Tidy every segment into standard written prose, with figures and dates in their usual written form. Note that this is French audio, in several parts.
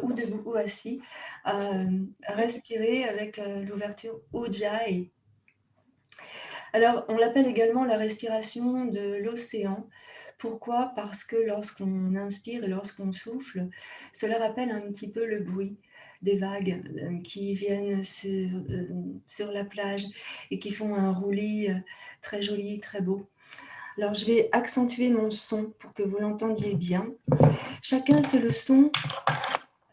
ou debout ou assis, respirer avec l'ouverture Ujjayi. Alors, on l'appelle également la respiration de l'océan. Pourquoi? Parce que lorsqu'on inspire et lorsqu'on souffle, cela rappelle un petit peu le bruit des vagues qui viennent sur la plage et qui font un roulis très joli, très beau. Alors, je vais accentuer mon son pour que vous l'entendiez bien. Chacun fait le son.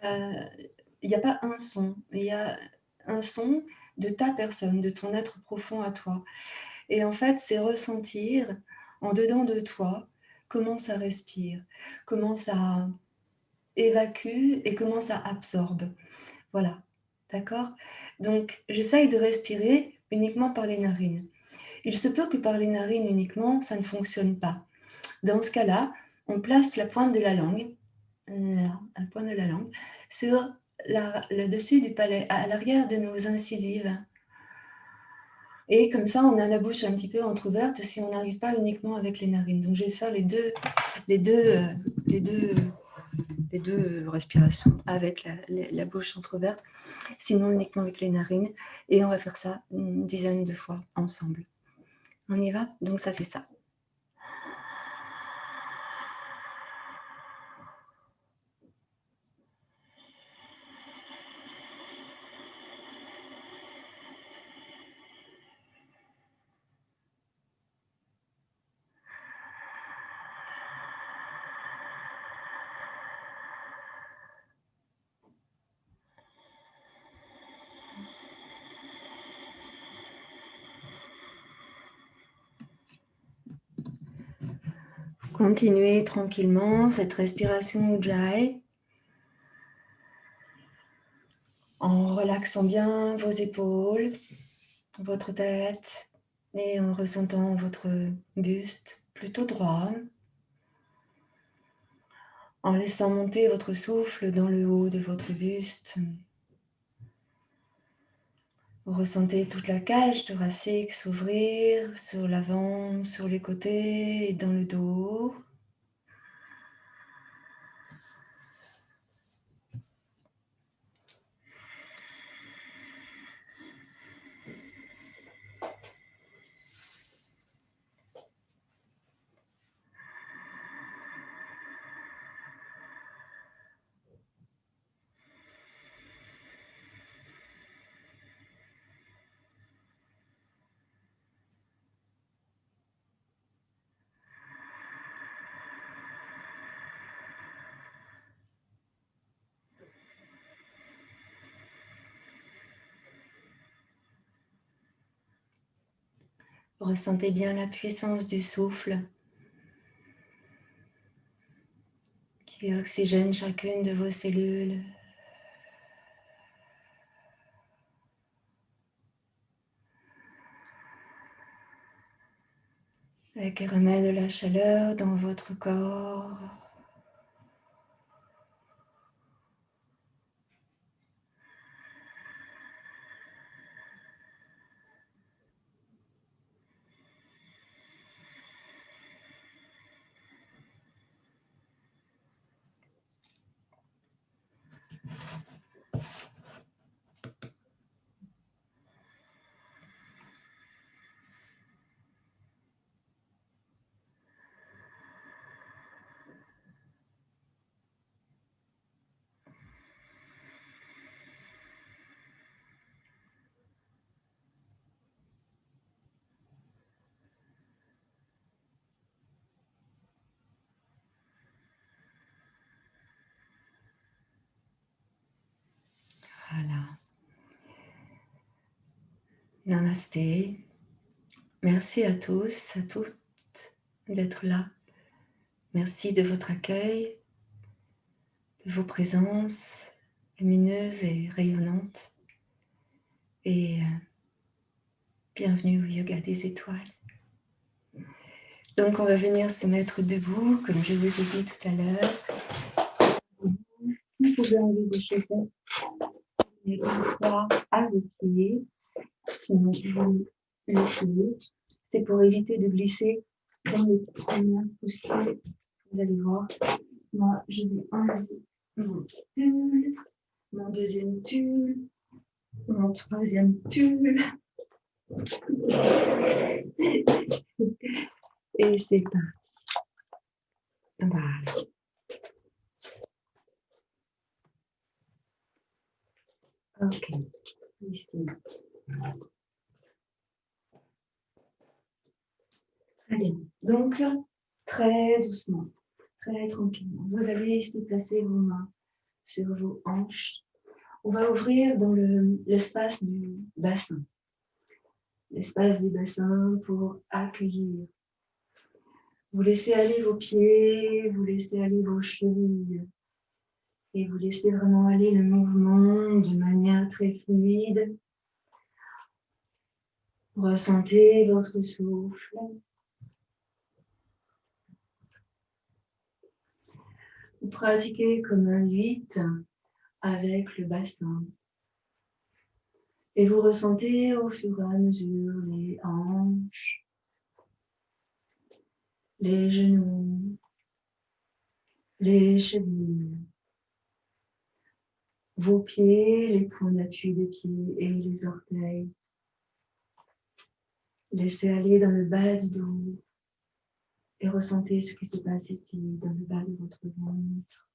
Il n'y a pas un son. Il y a un son de ta personne, de ton être profond à toi. Et en fait, c'est ressentir en dedans de toi comment ça respire, comment ça évacue et comment ça absorbe. Voilà, d'accord? Donc, j'essaye de respirer uniquement par les narines. Il se peut que par les narines uniquement, ça ne fonctionne pas. Dans ce cas-là, on place la pointe de la langue, la pointe de la langue, sur le dessus du palais, à l'arrière de nos incisives. Et comme ça, on a la bouche un petit peu entrouverte si on n'arrive pas uniquement avec les narines. Donc, je vais faire les deux respirations avec la bouche entrouverte, sinon uniquement avec les narines. Et on va faire ça une dizaine de fois ensemble. On y va? Donc, ça fait ça. Continuez tranquillement cette respiration Ujjayi en relaxant bien vos épaules, votre tête et en ressentant votre buste plutôt droit, en laissant monter votre souffle dans le haut de votre buste. Vous ressentez toute la cage thoracique s'ouvrir sur l'avant, sur les côtés et dans le dos. Ressentez bien la puissance du souffle qui oxygène chacune de vos cellules. Et qui remet de la chaleur dans votre corps. Voilà. Namasté. Merci à tous, à toutes d'être là. Merci de votre accueil, de vos présences lumineuses et rayonnantes. Et bienvenue au yoga des étoiles. Donc on va venir se mettre debout, comme je vous ai dit tout à l'heure. Vous pouvez enlever vos chaussettes si vous n'avez pas à vos pieds, sinon vous laissez. C'est pour éviter de glisser dans les premières postures. Vous allez voir, moi je vais enlever mon pull, mon deuxième pull, mon troisième pull. Et c'est parti. Voilà. Ok, ici. Très bien. Donc, très doucement, très tranquillement, vous allez ici placer vos mains sur vos hanches. On va ouvrir dans l'espace du bassin. L'espace du bassin pour accueillir. Vous laissez aller vos pieds, vous laissez aller vos chevilles. Et vous laissez vraiment aller le mouvement de manière très fluide. Ressentez votre souffle. Vous pratiquez comme un 8 avec le bassin. Et vous ressentez au fur et à mesure les hanches, les genoux, les chevilles, vos pieds, les points d'appui des pieds et les orteils. Laissez aller dans le bas du dos et ressentez ce qui se passe ici, dans le bas de votre ventre.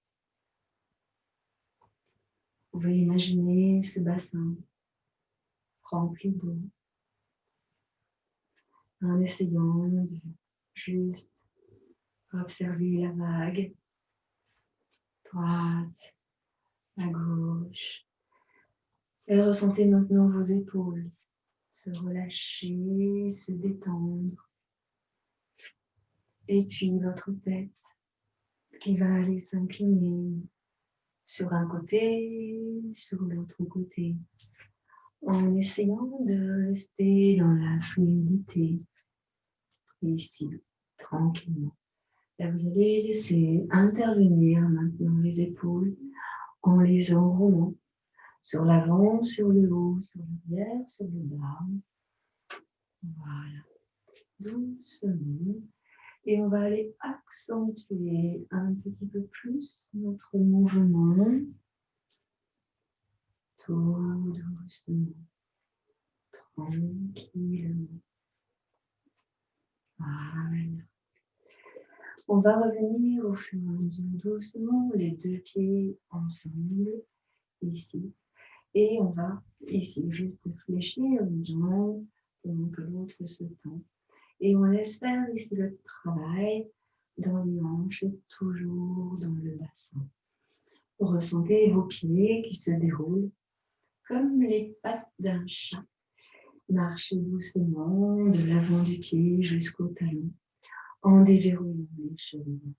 Vous pouvez imaginer ce bassin rempli d'eau en essayant de juste observer la vague, droite, à gauche. Et ressentez maintenant vos épaules se relâcher, se détendre. Et puis votre tête qui va aller s'incliner sur un côté, sur l'autre côté, en essayant de rester dans la fluidité, ici, tranquillement. Et vous allez laisser intervenir maintenant les épaules en les enroulant sur l'avant, sur le haut, sur l'arrière, sur le bas. Voilà, doucement. Et on va aller accentuer un petit peu plus notre mouvement. Tout doucement, tranquillement. Voilà. On va revenir au fur et à mesure doucement, les deux pieds ensemble, ici. Et on va ici juste fléchir une jambe pendant que l'autre se tend. Et on laisse faire ici le travail dans les hanches, toujours dans le bassin. Vous ressentez vos pieds qui se déroulent comme les pattes d'un chat. Marchez doucement de l'avant du pied jusqu'au talon en déverrouillant les chevilles.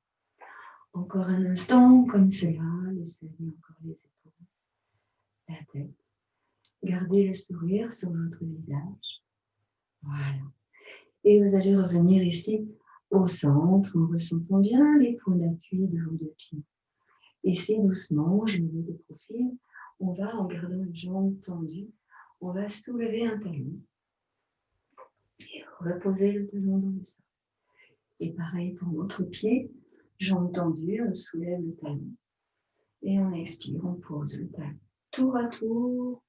Encore un instant comme cela, laissez aller encore les épaules, la tête. Gardez le sourire sur votre visage. Voilà. Et vous allez revenir ici au centre en ressentant bien les points d'appui de vos deux pieds. Ici, doucement, je me mets de profil. On va, en gardant les jambes tendues, on va soulever un talon et reposer le talon dans le sol. Et pareil pour l'autre pied, jambes tendues, on soulève le talon. Et on expire, on pose le talon. Tour à tour,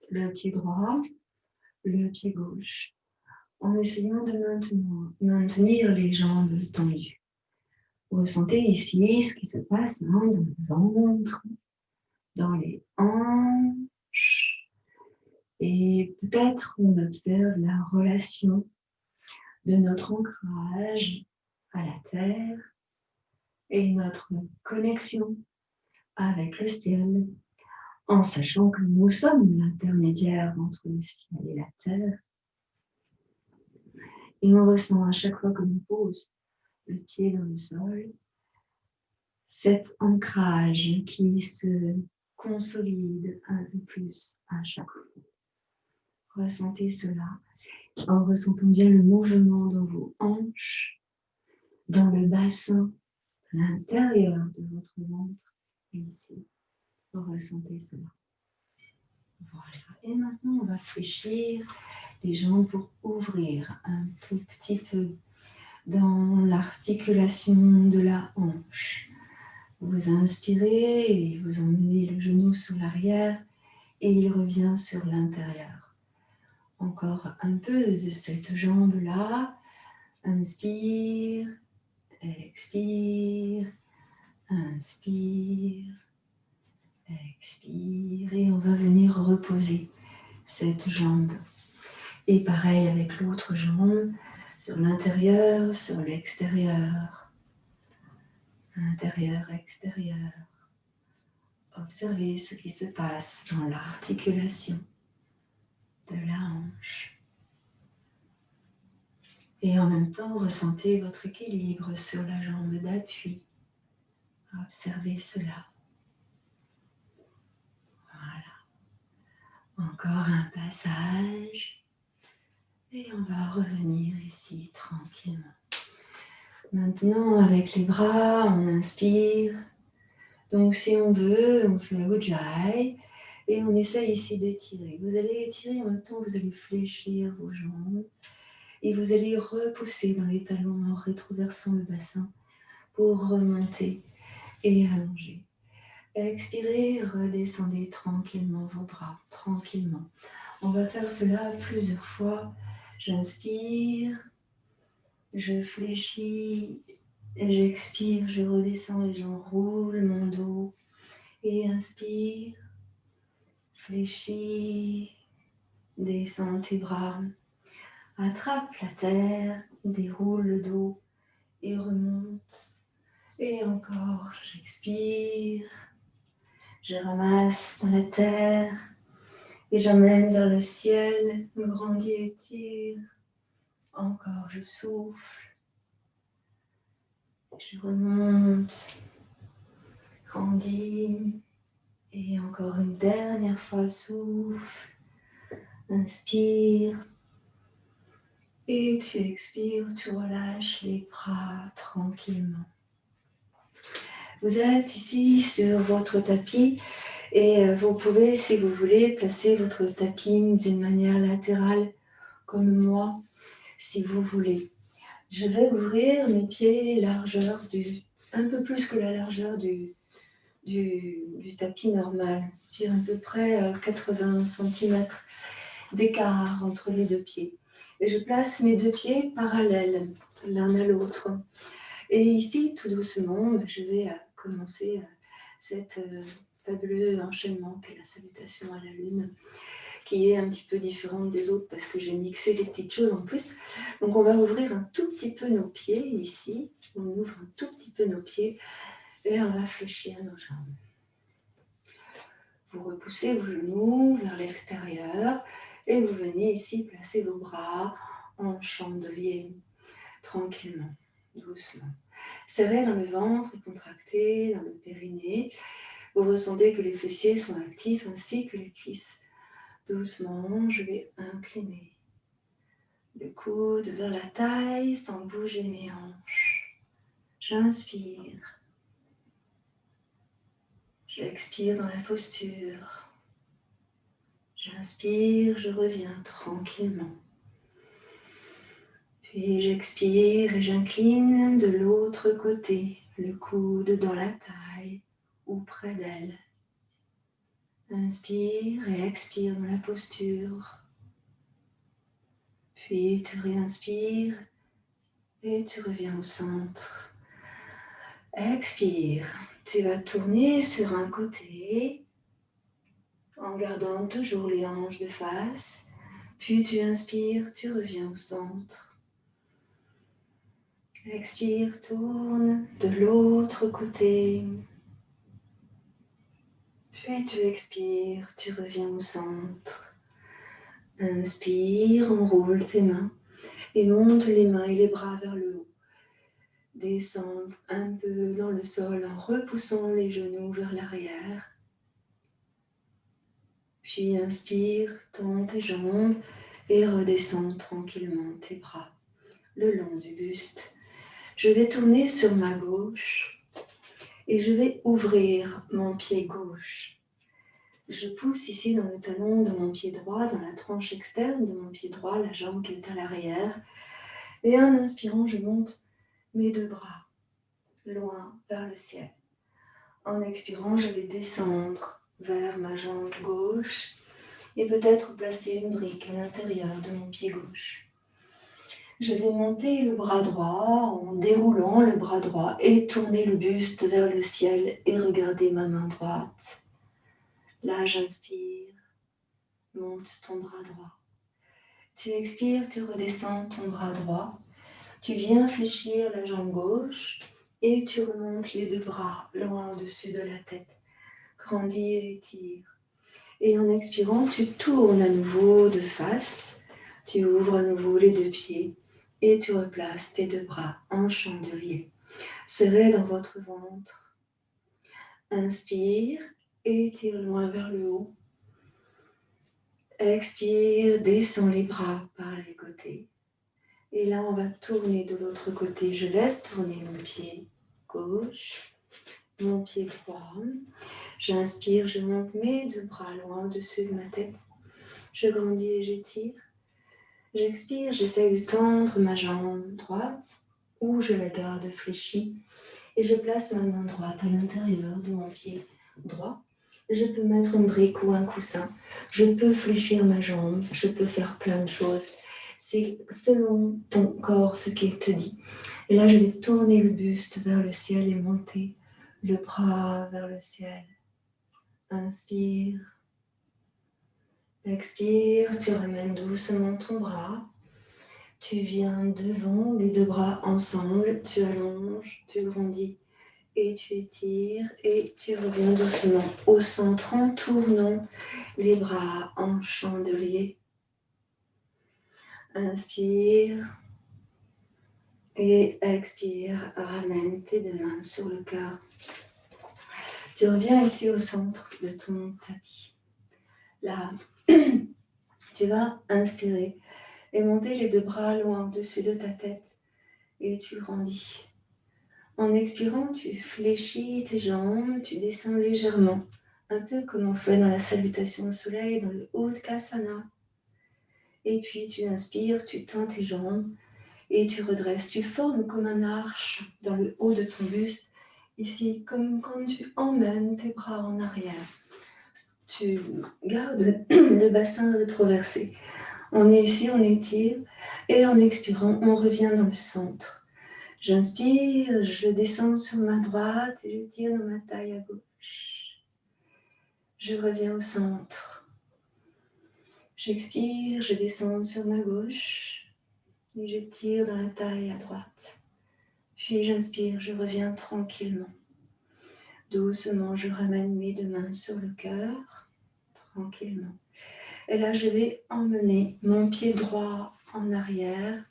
le pied droit, le pied gauche, en essayant de maintenir les jambes tendues. Vous ressentez ici ce qui se passe dans le ventre, dans les hanches. Et peut-être on observe la relation de notre ancrage à la terre et notre connexion avec le ciel, en sachant que nous sommes l'intermédiaire entre le ciel et la terre. Et on ressent à chaque fois que l'on pose le pied dans le sol, cet ancrage qui se consolide un peu plus à chaque fois. Ressentez cela en ressentant bien le mouvement dans vos hanches, dans le bassin, à l'intérieur de votre ventre, et ici. Vous ressentez cela. Voilà. Et maintenant, on va fléchir les jambes pour ouvrir un tout petit peu dans l'articulation de la hanche. Vous inspirez et vous emmenez le genou sur l'arrière et il revient sur l'intérieur. Encore un peu de cette jambe-là. Inspire, expire, inspire, expire. Et on va venir reposer cette jambe. Et pareil avec l'autre jambe, sur l'intérieur, sur l'extérieur. Intérieur, extérieur. Observez ce qui se passe dans l'articulation de la hanche. Et en même temps, ressentez votre équilibre sur la jambe d'appui. Observez cela. Voilà. Encore un passage. Et on va revenir ici tranquillement. Maintenant, avec les bras, on inspire. Donc, si on veut, on fait Ujjayi. Et on essaye ici d'étirer. Vous allez étirer en même temps, vous allez fléchir vos jambes. Et vous allez repousser dans les talons en rétroversant le bassin pour remonter et allonger. Expirez, redescendez tranquillement vos bras, tranquillement. On va faire cela plusieurs fois. J'inspire, je fléchis, j'expire, je redescends et j'enroule mon dos. Et inspire, fléchis, descends tes bras, attrape la terre, déroule le dos et remonte. Et encore, j'expire, je ramasse dans la terre et j'emmène vers le ciel, me grandis et étire. Encore, je souffle, je remonte, grandis. Et encore une dernière fois, souffle, inspire. Et tu expires, tu relâches les bras tranquillement. Vous êtes ici sur votre tapis et vous pouvez, si vous voulez, placer votre tapis d'une manière latérale, comme moi, si vous voulez. Je vais ouvrir mes pieds un peu plus que la largeur du tapis normal, c'est à peu près 80 cm d'écart entre les deux pieds. Et je place mes deux pieds parallèles l'un à l'autre. Et ici, tout doucement, je vais commencer cet fabuleux enchaînement qu'est la salutation à la lune, qui est un petit peu différente des autres parce que j'ai mixé des petites choses en plus. Donc on va ouvrir un tout petit peu nos pieds ici. On ouvre un tout petit peu nos pieds et on va fléchir nos jambes. Vous repoussez vos genoux vers l'extérieur et vous venez ici placer vos bras en chandelier, tranquillement, doucement. Serrez dans le ventre, contractez dans le périnée. Vous ressentez que les fessiers sont actifs ainsi que les cuisses. Doucement, je vais incliner le coude vers la taille sans bouger mes hanches. J'inspire. J'expire dans la posture. J'inspire, je reviens tranquillement. Puis j'expire et j'incline de l'autre côté, le coude dans la taille ou près d'elle. Inspire et expire dans la posture. Puis tu réinspires et tu reviens au centre. Expire. Tu vas tourner sur un côté en gardant toujours les hanches de face. Puis tu inspires, tu reviens au centre. Expire, tourne de l'autre côté. Puis tu expires, tu reviens au centre. Inspire, enroule tes mains et monte les mains et les bras vers le haut. Descends un peu dans le sol en repoussant les genoux vers l'arrière. Puis inspire, tends tes jambes et redescends tranquillement tes bras le long du buste. Je vais tourner sur ma gauche et je vais ouvrir mon pied gauche. Je pousse ici dans le talon de mon pied droit, dans la tranche externe de mon pied droit, la jambe qui est à l'arrière. Et en inspirant, je monte mes deux bras loin vers le ciel. En expirant, je vais descendre vers ma jambe gauche et peut-être placer une brique à l'intérieur de mon pied gauche. Je vais monter le bras droit en déroulant le bras droit et tourner le buste vers le ciel et regarder ma main droite. Là, j'inspire, monte ton bras droit. Tu expires, tu redescends ton bras droit. Tu viens fléchir la jambe gauche et tu remontes les deux bras loin au-dessus de la tête. Grandis et étire. Et en expirant, tu tournes à nouveau de face. Tu ouvres à nouveau les deux pieds et tu replaces tes deux bras en chandelier, serrés dans votre ventre. Inspire, étire loin vers le haut. Expire, descends les bras par les côtés. Et là, on va tourner de l'autre côté. Je laisse tourner mon pied gauche, mon pied droit. J'inspire, je monte mes deux bras loin au-dessus de ma tête. Je grandis et j'étire. J'expire, j'essaie de tendre ma jambe droite ou je la garde fléchie et je place ma main droite à l'intérieur de mon pied droit. Je peux mettre une brique ou un coussin. Je peux fléchir ma jambe. Je peux faire plein de choses. C'est selon ton corps ce qu'il te dit. Et là, je vais tourner le buste vers le ciel et monter le bras vers le ciel. Inspire. Expire, tu ramènes doucement ton bras. Tu viens devant, les deux bras ensemble. Tu allonges, tu grandis et tu étires. Et tu reviens doucement au centre en tournant les bras en chandelier. Inspire. Et expire, ramène tes deux mains sur le cœur. Tu reviens ici au centre de ton tapis. Là, tu vas inspirer et monter les deux bras loin au-dessus de ta tête et tu grandis. En expirant, tu fléchis tes jambes, tu descends légèrement, un peu comme on fait dans la salutation au soleil, dans le Utkatasana. Et puis tu inspires, tu tends tes jambes et tu redresses. Tu formes comme un arche dans le haut de ton buste, ici, comme quand tu emmènes tes bras en arrière. Tu gardes le bassin rétroversé. On est ici, on étire, et en expirant, on revient dans le centre. J'inspire, je descends sur ma droite et je tire dans ma taille à gauche. Je reviens au centre. J'expire, je descends sur ma gauche et je tire dans la taille à droite. Puis j'inspire, je reviens tranquillement. Doucement, je ramène mes deux mains sur le cœur, tranquillement. Et là, je vais emmener mon pied droit en arrière.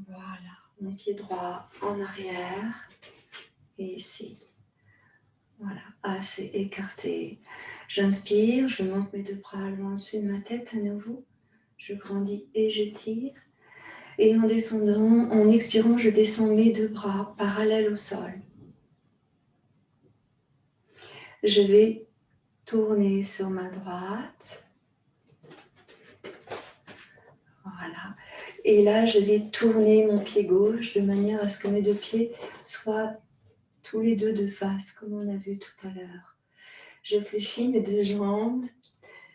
Voilà, mon pied droit en arrière. Et ici. Voilà, assez écarté. J'inspire, je monte mes deux bras loin au-dessus de ma tête à nouveau. Je grandis et j'étire. Et en descendant, en expirant, je descends mes deux bras parallèles au sol. Je vais tourner sur ma droite. Voilà. Et là, je vais tourner mon pied gauche de manière à ce que mes deux pieds soient tous les deux de face, comme on a vu tout à l'heure. Je fléchis mes deux jambes.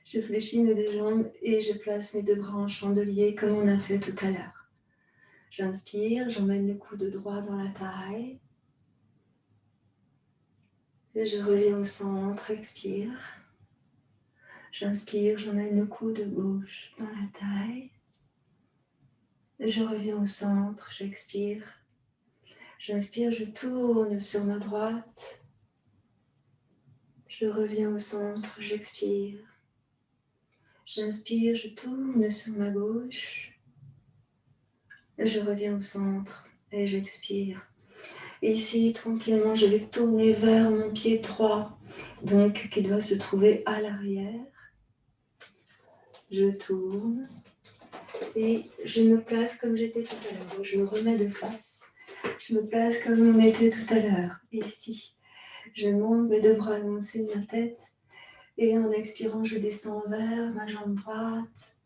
Je fléchis mes deux jambes et je place mes deux bras en chandelier, comme on a fait tout à l'heure. J'inspire, j'emmène le coude droit dans la taille. Et je reviens au centre, expire. J'inspire, j'emmène le coude gauche dans la taille. Et je reviens au centre, j'expire. J'inspire, je tourne sur ma droite. Je reviens au centre, j'expire. J'inspire, je tourne sur ma gauche. Et je reviens au centre et j'expire. Et ici, tranquillement, je vais tourner vers mon pied droit, donc qui doit se trouver à l'arrière. Je tourne et je me place comme j'étais tout à l'heure. Donc je me remets de face. Je me place comme on était tout à l'heure, ici. Je monte mes deux bras au-dessus de ma tête et en expirant, je descends vers ma jambe droite,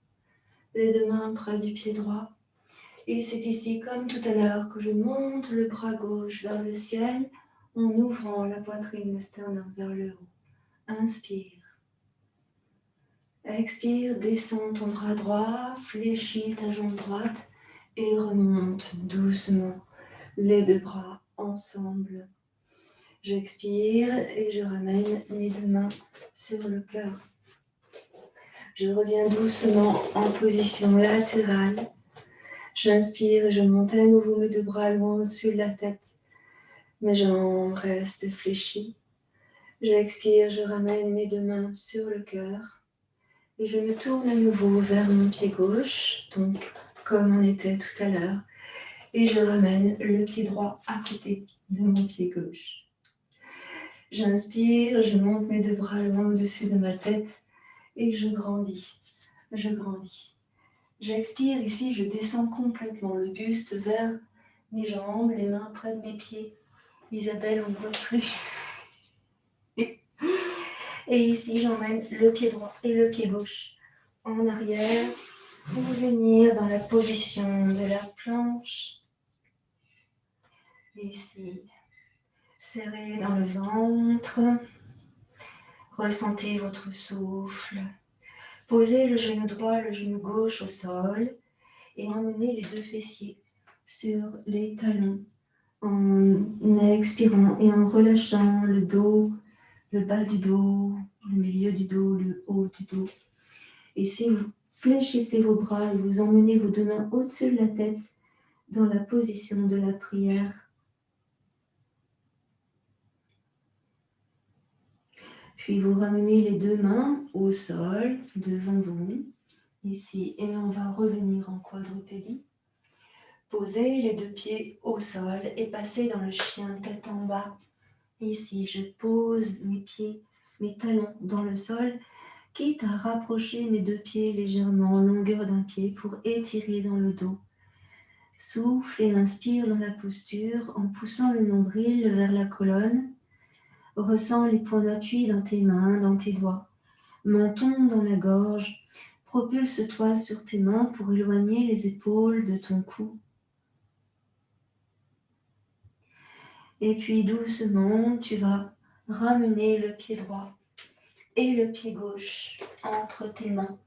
les deux mains près du pied droit. Et c'est ici, comme tout à l'heure, que je monte le bras gauche vers le ciel en ouvrant la poitrine, le sternum vers le haut. Inspire. Expire, descends ton bras droit, fléchis ta jambe droite et remonte doucement les deux bras ensemble. J'expire et je ramène mes deux mains sur le cœur. Je reviens doucement en position latérale. J'inspire et je monte à nouveau mes deux bras loin au-dessus de la tête. Mes jambes restent fléchies. J'expire, je ramène mes deux mains sur le cœur. Et je me tourne à nouveau vers mon pied gauche, donc comme on était tout à l'heure. Et je ramène le pied droit à côté de mon pied gauche. J'inspire, je monte mes deux bras loin au-dessus de ma tête et je grandis. Je grandis. J'expire, ici je descends complètement le buste vers mes jambes, les mains près de mes pieds. Isabelle, on ne voit plus. Et ici j'emmène le pied droit et le pied gauche en arrière pour venir dans la position de la planche. Ici, serrez dans le ventre. Ressentez votre souffle. Posez le genou droit, le genou gauche au sol et emmenez les deux fessiers sur les talons en expirant et en relâchant le dos, le bas du dos, le milieu du dos, le haut du dos. Et si vous fléchissez vos bras et vous emmenez vos deux mains au-dessus de la tête dans la position de la prière. Puis vous ramenez les deux mains au sol devant vous, ici, et on va revenir en quadrupédie. Posez les deux pieds au sol et passez dans le chien tête en bas. Ici, je pose mes pieds, mes talons dans le sol, quitte à rapprocher mes deux pieds légèrement en longueur d'un pied pour étirer dans le dos. Souffle et inspire dans la posture en poussant le nombril vers la colonne. Ressens les points d'appui dans tes mains, dans tes doigts. Menton dans la gorge. Propulse-toi sur tes mains pour éloigner les épaules de ton cou. Et puis doucement, tu vas ramener le pied droit et le pied gauche entre tes mains.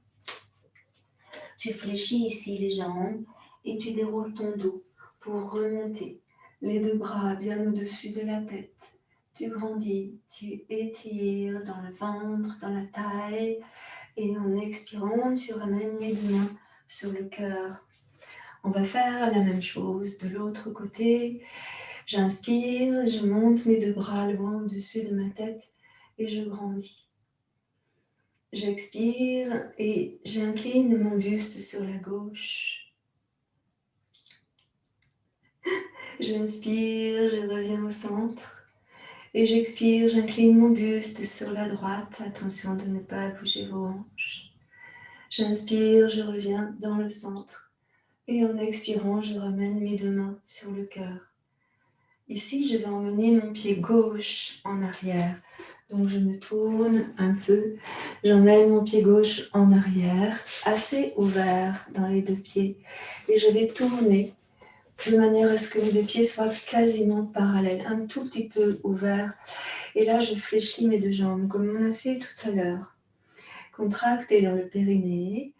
Tu fléchis ici les jambes et tu déroules ton dos pour remonter les deux bras bien au-dessus de la tête. Tu grandis, tu étires dans le ventre, dans la taille et en expirant, tu ramènes les deux mains sur le cœur. On va faire la même chose de l'autre côté. J'inspire, je monte mes deux bras loin au-dessus de ma tête et je grandis. J'expire et j'incline mon buste sur la gauche. J'inspire, je reviens au centre. Et j'expire, j'incline mon buste sur la droite. Attention de ne pas bouger vos hanches. J'inspire, je reviens dans le centre. Et en expirant, je ramène mes deux mains sur le cœur. Ici, je vais emmener mon pied gauche en arrière. Donc, je me tourne un peu. J'emmène mon pied gauche en arrière, assez ouvert dans les deux pieds. Et je vais tourner de manière à ce que mes deux pieds soient quasiment parallèles, un tout petit peu ouverts. Et là, je fléchis mes deux jambes, comme on a fait tout à l'heure. Contractez dans le périnée.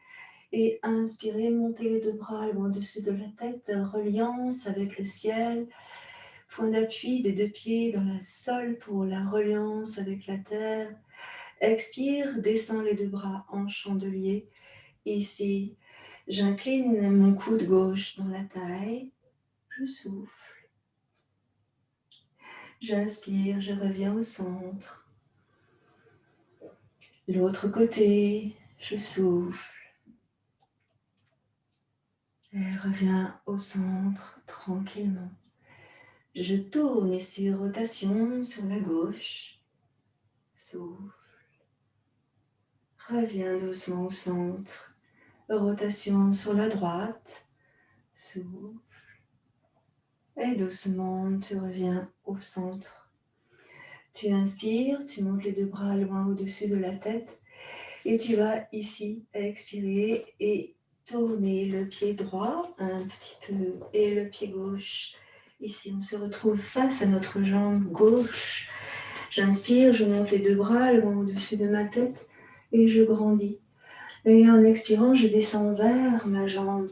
Et inspirez, montez les deux bras loin au-dessus de la tête, reliance avec le ciel. Point d'appui des deux pieds dans le sol pour la reliance avec la terre. Expire, descends les deux bras en chandelier. Ici, j'incline mon coude gauche dans la taille. Je souffle. J'inspire, je reviens au centre. L'autre côté, je souffle. Et reviens au centre tranquillement. Je tourne ici, rotation sur la gauche. Souffle. Reviens doucement au centre. Rotation sur la droite. Souffle. Et doucement, tu reviens au centre. Tu inspires, tu montes les deux bras loin au-dessus de la tête. Et tu vas ici expirer et tourner le pied droit un petit peu et le pied gauche Ici, on se retrouve face à notre jambe gauche. J'inspire, je monte les deux bras loin au-dessus de ma tête et je grandis. Et en expirant, je descends vers ma jambe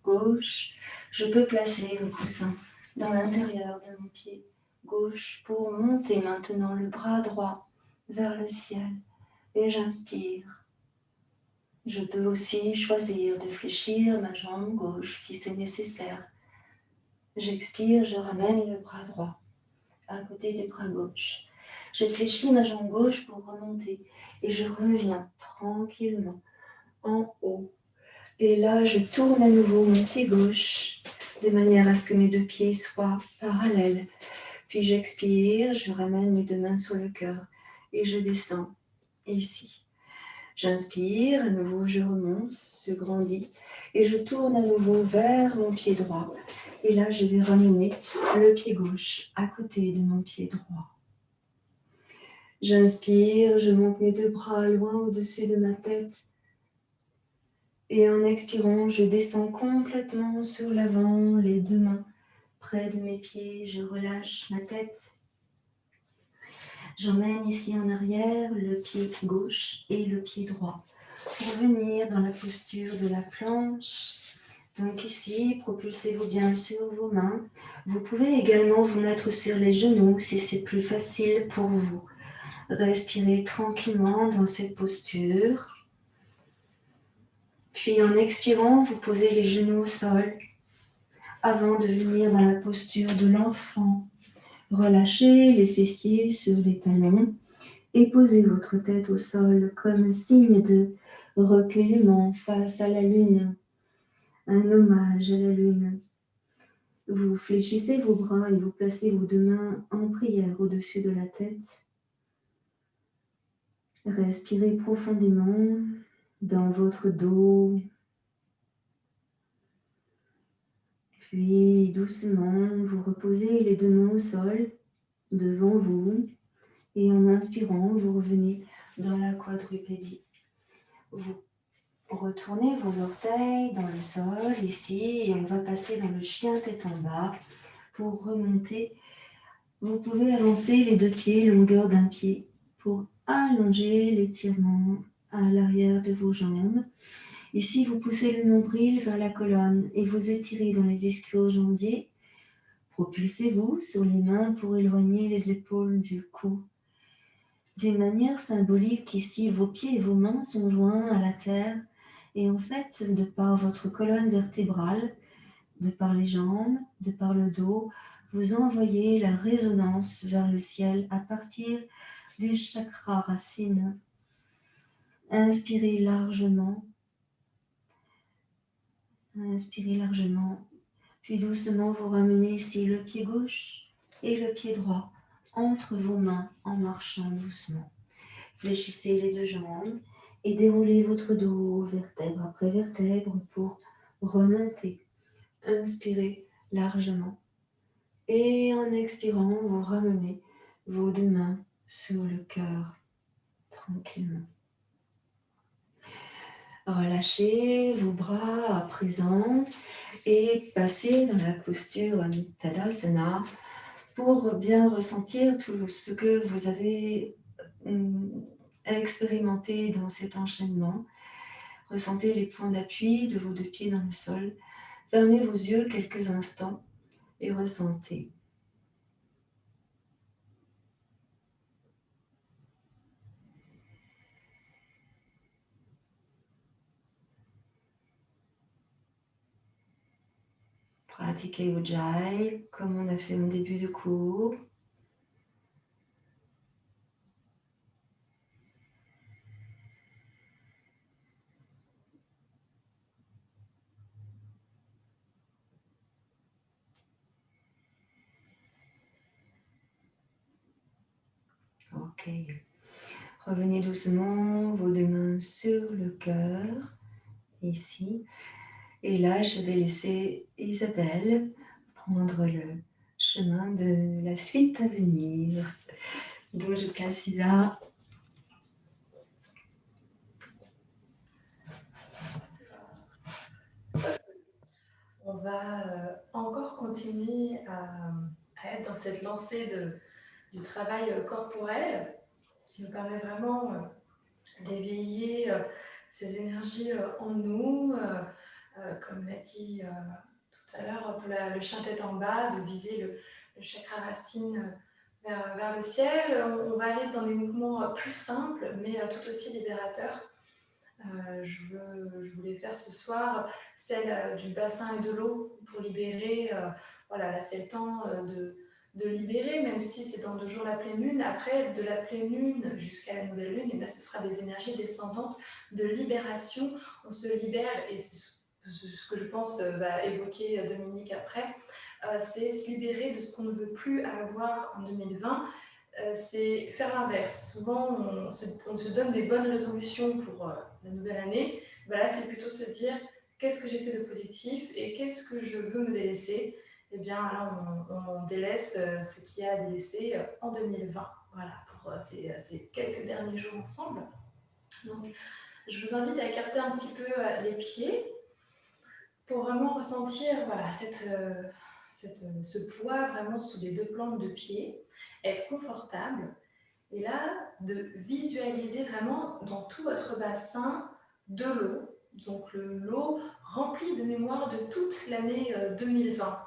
gauche. Je peux placer le coussin dans l'intérieur de mon pied gauche pour monter maintenant le bras droit vers le ciel. Et j'inspire. Je peux aussi choisir de fléchir ma jambe gauche si c'est nécessaire. J'expire, je ramène le bras droit à côté du bras gauche. Je fléchis ma jambe gauche pour remonter et je reviens tranquillement en haut. Et là, je tourne à nouveau mon pied gauche de manière à ce que mes deux pieds soient parallèles. Puis j'expire, je ramène mes deux mains sur le cœur et je descends ici. J'inspire, à nouveau je remonte, je grandis et je tourne à nouveau vers mon pied droit. Et là, je vais ramener le pied gauche à côté de mon pied droit. J'inspire, je monte mes deux bras loin au-dessus de ma tête. Et en expirant, je descends complètement sur l'avant, les deux mains près de mes pieds. Je relâche ma tête. J'emmène ici en arrière le pied gauche et le pied droit pour venir dans la posture de la planche. Donc ici, propulsez-vous bien sur vos mains. Vous pouvez également vous mettre sur les genoux si c'est plus facile pour vous. Respirez tranquillement dans cette posture. Puis en expirant, vous posez les genoux au sol avant de venir dans la posture de l'enfant. Relâchez les fessiers sur les talons et posez votre tête au sol comme signe de recueillement face à la lune, un hommage à la lune. Vous fléchissez vos bras et vous placez vos deux mains en prière au-dessus de la tête. Respirez profondément dans votre dos. Puis doucement, vous reposez les deux mains au sol devant vous. Et en inspirant, vous revenez dans la quadrupédie. Vous retournez vos orteils dans le sol ici et on va passer dans le chien tête en bas pour remonter. Vous pouvez avancer les deux pieds, longueur d'un pied, pour allonger l'étirement à l'arrière de vos jambes. Ici, vous poussez le nombril vers la colonne et vous étirez dans les ischio-jambiers. Propulsez-vous sur les mains pour éloigner les épaules du cou. D'une manière symbolique, ici, vos pieds et vos mains sont joints à la terre et en fait, de par votre colonne vertébrale, de par les jambes, de par le dos, vous envoyez la résonance vers le ciel à partir du chakra racine. Inspirez largement, puis doucement vous ramenez ici le pied gauche et le pied droit entre vos mains en marchant doucement. Fléchissez les deux jambes et déroulez votre dos vertèbre après vertèbre pour remonter. Inspirez largement. Et en expirant, vous ramenez vos deux mains sur le cœur, tranquillement. Relâchez vos bras à présent et passez dans la posture Tadasana pour bien ressentir tout ce que vous avez expérimenté dans cet enchaînement. Ressentez les points d'appui de vos deux pieds dans le sol. Fermez vos yeux quelques instants et ressentez. Pratiquez Ujjayi comme on a fait au début du cours. Ok. Revenez doucement, vos deux mains sur le cœur, ici. Et là, je vais laisser Isabelle prendre le chemin de la suite à venir. Donc, je place Isa. va encore continuer à être dans cette lancée du travail corporel qui nous permet vraiment d'éveiller ces énergies en nous, comme l'a dit tout à l'heure pour le chien tête en bas, de viser le chakra racine vers le ciel. On va aller dans des mouvements plus simples, mais tout aussi libérateurs. Je voulais faire ce soir celle du bassin et de l'eau pour libérer. Voilà, là c'est le temps de libérer, même si c'est dans 2 jours la pleine lune. Après, de la pleine lune jusqu'à la nouvelle lune, et bien, ce sera des énergies descendantes de libération. On se libère, et c'est ce que je pense va évoquer Dominique après, c'est se libérer de ce qu'on ne veut plus avoir en 2020. C'est faire l'inverse. Souvent, on se donne des bonnes résolutions pour la nouvelle année. Ben là, c'est plutôt se dire qu'est-ce que j'ai fait de positif et qu'est-ce que je veux me délaisser. Eh bien, là, on délaisse ce qu'il y a à délaisser en 2020. Voilà, pour ces quelques derniers jours ensemble. Donc, je vous invite à écarter un petit peu les pieds pour vraiment ressentir voilà, ce poids vraiment sous les 2 plantes de pied, être confortable. Et là, de visualiser vraiment dans tout votre bassin de l'eau. Donc l'eau remplie de mémoire de toute l'année 2020.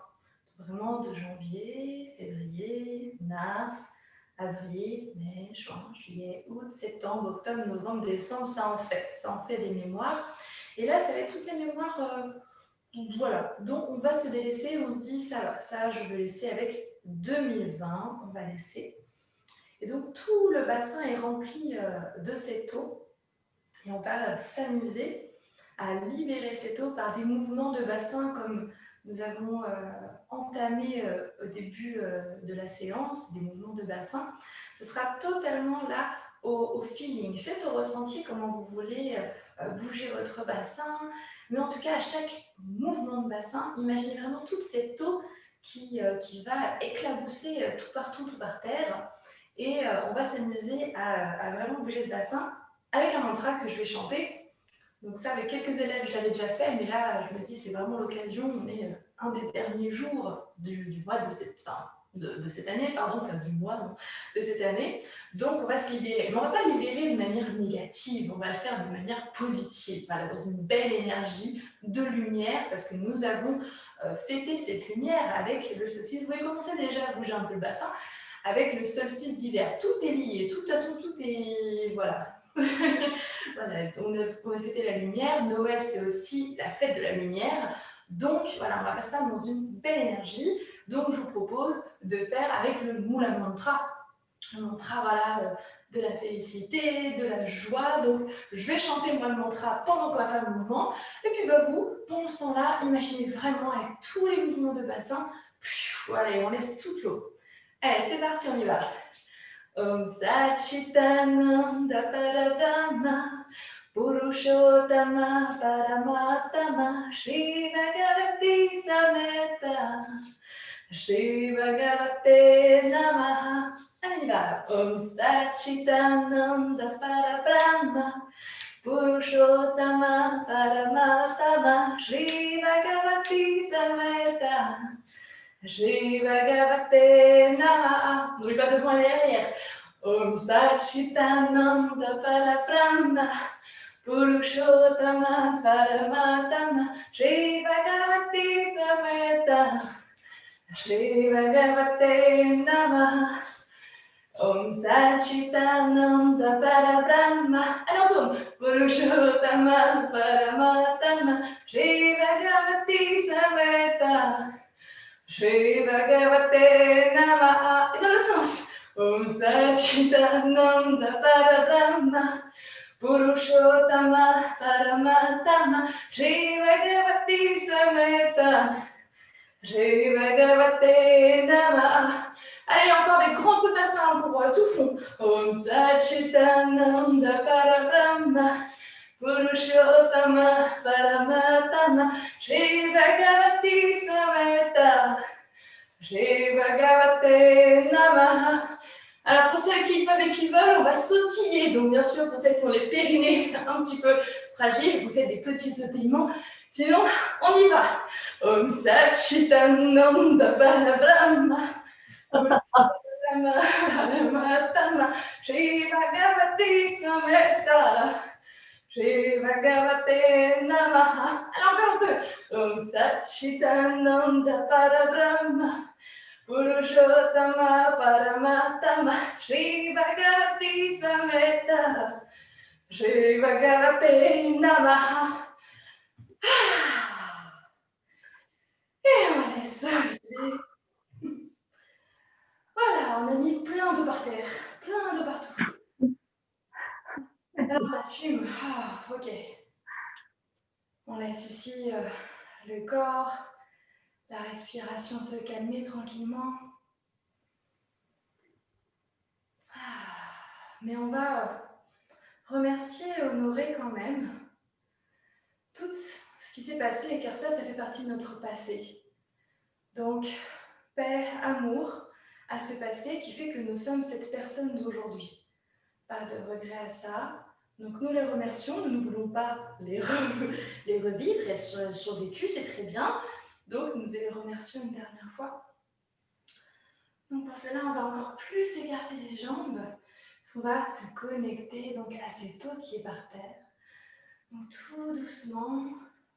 Vraiment de janvier, février, mars, avril, mai, juin, juillet, août, septembre, octobre, novembre, décembre, ça en fait des mémoires. Et là, ça va être toutes les mémoires voilà, donc on va se délaisser, on se dit ça je veux laisser avec 2020, on va laisser. Et donc tout le bassin est rempli de cette eau et on va s'amuser à libérer cette eau par des mouvements de bassin comme nous avons entamé au début de la séance, des mouvements de bassin. Ce sera totalement là au feeling. Faites au ressenti comment vous voulez bouger votre bassin, mais en tout cas à chaque mouvement de bassin, imaginez vraiment toute cette eau qui va éclabousser tout partout, tout par terre. Et on va s'amuser à vraiment bouger ce bassin avec un mantra que je vais chanter. Donc ça, avec quelques élèves, je l'avais déjà fait, mais là, je me dis, c'est vraiment l'occasion. On est un des derniers jours du mois de cette année, pardon, pas du mois, non, de cette année. Donc, on va se libérer. Mais on ne va pas libérer de manière négative, on va le faire de manière positive, voilà, dans une belle énergie de lumière, parce que nous avons fêté cette lumière avec le solstice. Vous pouvez commencer déjà à bouger un peu le bassin avec le solstice d'hiver. Tout est lié, de toute façon, tout est... Voilà. Voilà, on a fêté la lumière. Noël, c'est aussi la fête de la lumière. Donc, voilà, on va faire ça dans une belle énergie. Donc, je vous propose de faire avec le Mula Mantra. Le mantra, voilà, de la félicité, de la joie. Donc, je vais chanter moi le mantra pendant qu'on va faire le mouvement. Et puis, bah, vous, pendant ce temps-là, imaginez vraiment avec tous les mouvements de bassin. Allez, on laisse toute l'eau. Allez, c'est parti, on y va. Om Satchitananda Parabrahma Purushottama Paramatama Shri Bhagavati Sameta Shri Bhagavate Namaha. On y va. Om Satchitananda Parabrahma Purushottama Paramatama Shri Bhagavati Sameta Shri Bhagavate Namaha. Bouge pas devant et derrière. Om Satchitananda Parabrahma Purushottama Paramatama Shri Bhagavati Sameta Shri Bhagavate Namaha. Om Satchitananda Parabrahma. Allez, on tourne. Purushottama Paramatama Shri Bhagavati Sameta Shri Bhagavate Namaha. Et dans l'autre sens. Om Satchitananda Parabrahma Purushottama Paramatama Shri Bhagavati Sameta Shri Bhagavate Namaha. Allez, encore des grands coups de bassin pour tout fond. Om Satchitananda Parabrahma Purushottama Paramatama Shri Bhagavati Sameta Shri Bhagavate Namaha. Alors pour celles qui peuvent et qui veulent, on va sautiller. Donc bien sûr, pour celles qui ont les périnées un petit peu fragiles, vous faites des petits sautillements. Sinon, on y va. Om Sat Chitananda Balabrahma. Paramatama. Shri Bhagavati Sameta. Shri Bhagavate Namaha. Alors encore un peu. Om Sat Chitananda Parabrahma. Purushottama Paramatama. Shri Bhagavati Sameta. Shri Bhagavate Namaha. Et on laisse arriver. Voilà, on a mis plein d'eau par terre, plein d'eau partout. Alors on assume. Ok. On laisse ici le corps, la respiration se calmer tranquillement. Mais on va remercier, honorer quand même tout ce qui s'est passé, car ça fait partie de notre passé. Donc, paix, amour à ce passé qui fait que nous sommes cette personne d'aujourd'hui. Pas de regret à ça. Donc nous les remercions, nous ne voulons pas les revivre, elles sont survécues, c'est très bien. Donc nous les remercions une dernière fois. Donc pour cela, on va encore plus écarter les jambes. On va se connecter donc à cette eau qui est par terre. Donc tout doucement,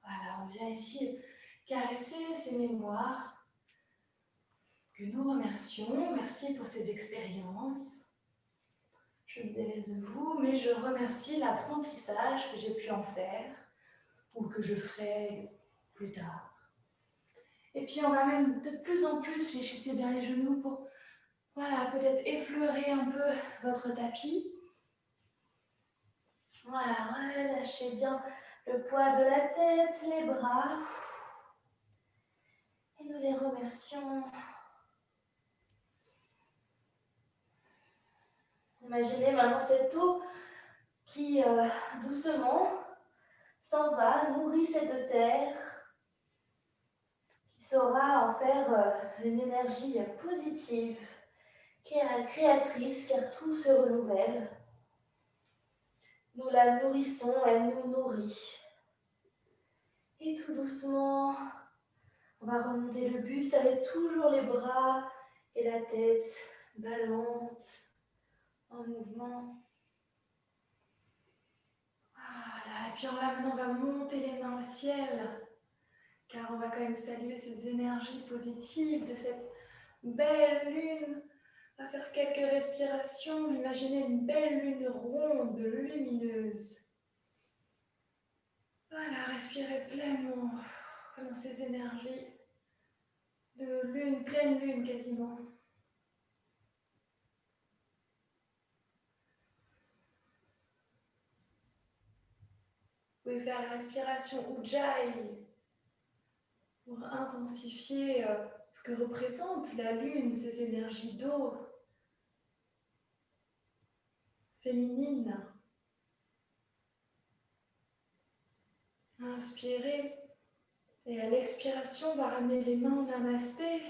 voilà, on vient ici caresser ces mémoires que nous remercions. Merci pour ces expériences. Je me délaisse de vous, mais je remercie l'apprentissage que j'ai pu en faire ou que je ferai plus tard. Et puis on va même de plus en plus, fléchissez bien les genoux pour, voilà, peut-être effleurer un peu votre tapis. Voilà, relâchez bien le poids de la tête, les bras. Et nous les remercions. Imaginez maintenant cette eau qui, doucement, s'en va, nourrit cette terre, qui saura en faire une énergie positive, créatrice, car tout se renouvelle. Nous la nourrissons, elle nous nourrit. Et tout doucement, on va remonter le buste avec toujours les bras et la tête ballante, en mouvement. Voilà, et puis là maintenant on va monter les mains au ciel, car on va quand même saluer ces énergies positives de cette belle lune. On va faire quelques respirations, imaginez une belle lune ronde, lumineuse. Voilà, respirez pleinement dans ces énergies de lune, pleine lune quasiment. Vous pouvez faire la respiration Ujjayi pour intensifier ce que représente la lune, ces énergies d'eau féminine. Inspirez et à l'expiration, on va ramener les mains en namasté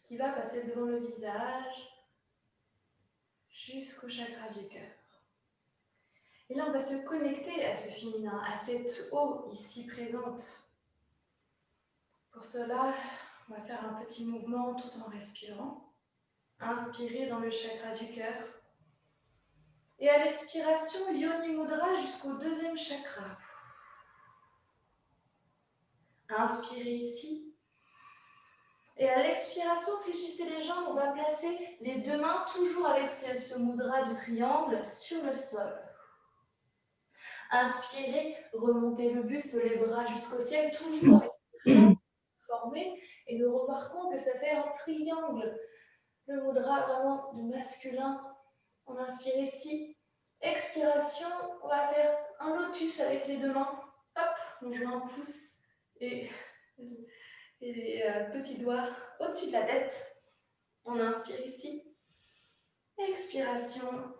qui va passer devant le visage jusqu'au chakra du cœur. Et là, on va se connecter à ce féminin, à cette eau ici présente. Pour cela, on va faire un petit mouvement tout en respirant. Inspirez dans le chakra du cœur. Et à l'expiration, Yoni Mudra jusqu'au deuxième chakra. Inspirez ici. Et à l'expiration, fléchissez les jambes. On va placer les deux mains, toujours avec ce mudra du triangle, sur le sol. Inspirez, remontez le buste, les bras jusqu'au ciel, toujours avec ce triangle formé. Et nous remarquons que ça fait un triangle. Le mudra vraiment du masculin. On inspire ici. Expiration, on va faire un lotus avec les deux mains. Hop, on joue un pouce et les petits doigts au-dessus de la tête. On inspire ici. Expiration,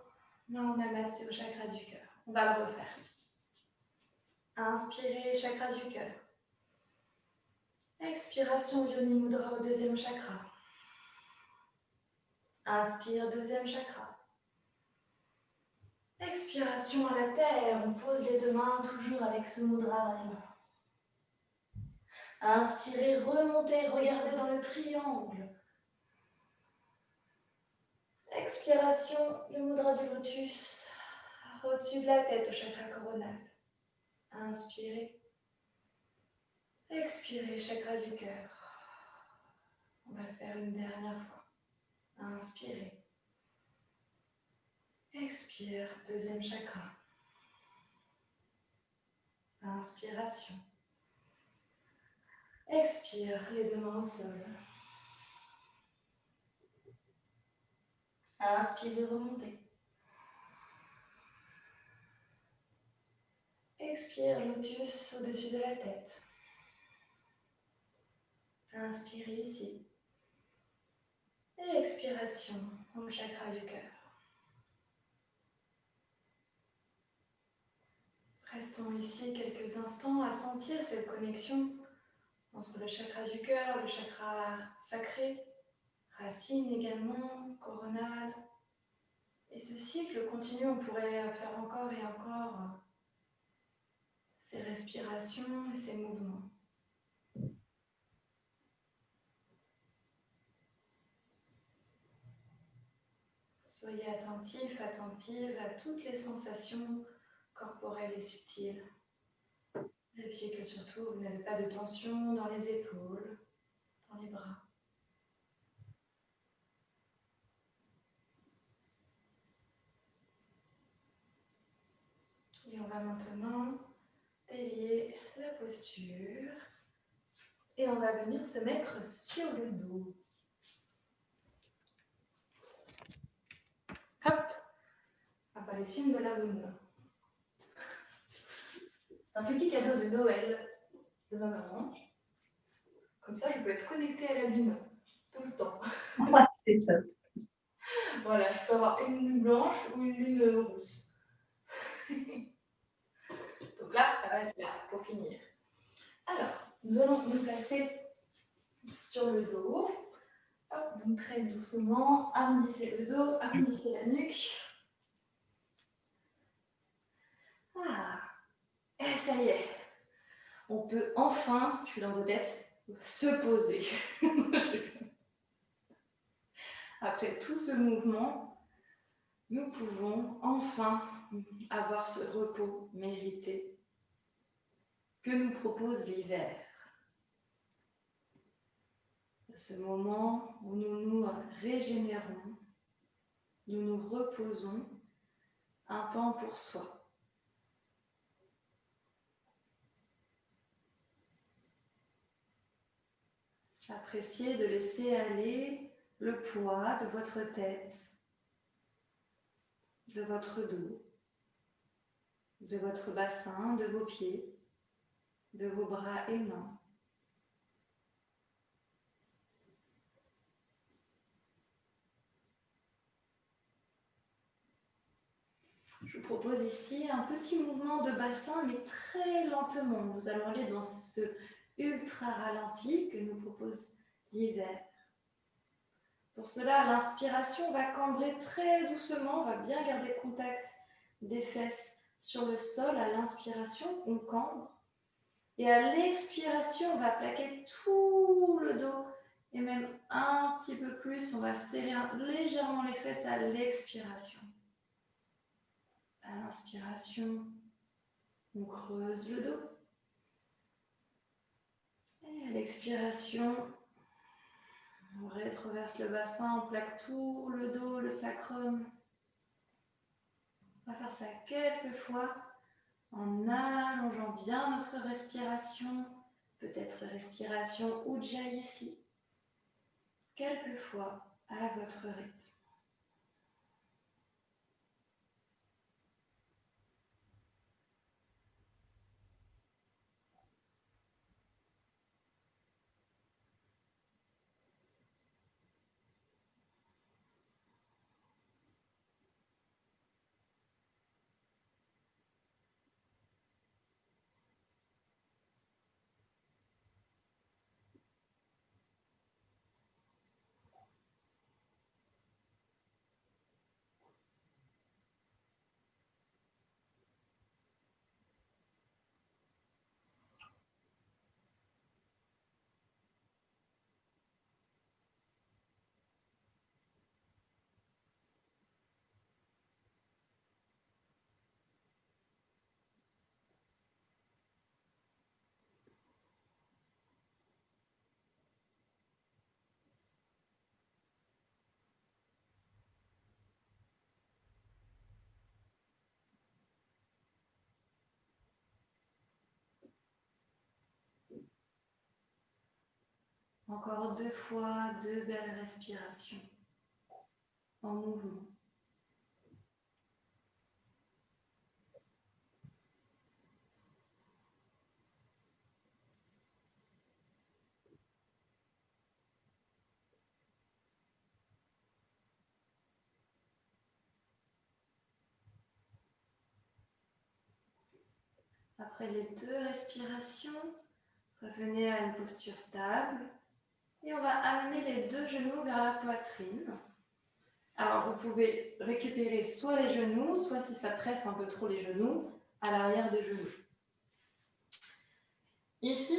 main en namasté au chakra du cœur. On va le refaire. Inspirez, chakra du cœur. Expiration, Yoni Mudra au deuxième chakra. Inspire, deuxième chakra. Expiration à la terre, on pose les deux mains toujours avec ce mudra vraiment. Inspirez, remontez, regardez dans le triangle. Expiration, le mudra du lotus, au-dessus de la tête, au chakra coronal. Inspirez. Expirez, chakra du cœur. On va le faire une dernière fois. Inspirez. Expire, deuxième chakra. Inspiration. Expire, les deux mains au sol. Inspirez, remontez. Expire, lotus au-dessus de la tête. Inspirez ici. Et expiration au chakra du cœur. Restons ici quelques instants à sentir cette connexion entre le chakra du cœur, le chakra sacré, racine également, coronale. Et ce cycle continue, on pourrait faire encore et encore ces respirations et ces mouvements. Soyez attentifs, attentives à toutes les sensations corporelles et subtiles. Vérifiez que surtout vous n'avez pas de tension dans les épaules, dans les bras. Et on va maintenant délier la posture et on va venir se mettre sur le dos. Hop, apparition de la lune. Un petit cadeau de Noël de ma maman. Comme ça, je peux être connectée à la lune tout le temps. C'est top. Voilà, je peux avoir une lune blanche ou une lune rousse. Donc là, ça va être là pour finir. Alors, nous allons nous placer sur le dos. Hop, donc très doucement, arrondissez le dos, arrondissez la nuque. Ah, et ça y est, on peut enfin, je suis dans vos têtes, se poser. Après tout ce mouvement, nous pouvons enfin avoir ce repos mérité que nous propose l'hiver. Ce moment où nous nous régénérons, nous nous reposons, un temps pour soi. Appréciez de laisser aller le poids de votre tête, de votre dos, de votre bassin, de vos pieds, de vos bras et mains. Je vous propose ici un petit mouvement de bassin, mais très lentement. Nous allons aller dans ce ultra ralenti que nous propose l'hiver. Pour cela, l'inspiration va cambrer très doucement, on va bien garder contact des fesses sur le sol à l'inspiration, on cambre. Et à l'expiration, on va plaquer tout le dos et même un petit peu plus, on va serrer légèrement les fesses à l'expiration. À l'inspiration, on creuse le dos. Et à l'expiration, on rétroverse le bassin, on plaque tout le dos, le sacrum. On va faire ça quelques fois en allongeant bien notre respiration, peut-être respiration Ujjayi ici, quelques fois à votre rythme. Encore 2 fois, 2 belles respirations en mouvement. Après les 2 respirations, revenez à une posture stable et on va amener les 2 genoux vers la poitrine. Alors, vous pouvez récupérer soit les genoux, soit si ça presse un peu trop les genoux, à l'arrière des genoux. Ici,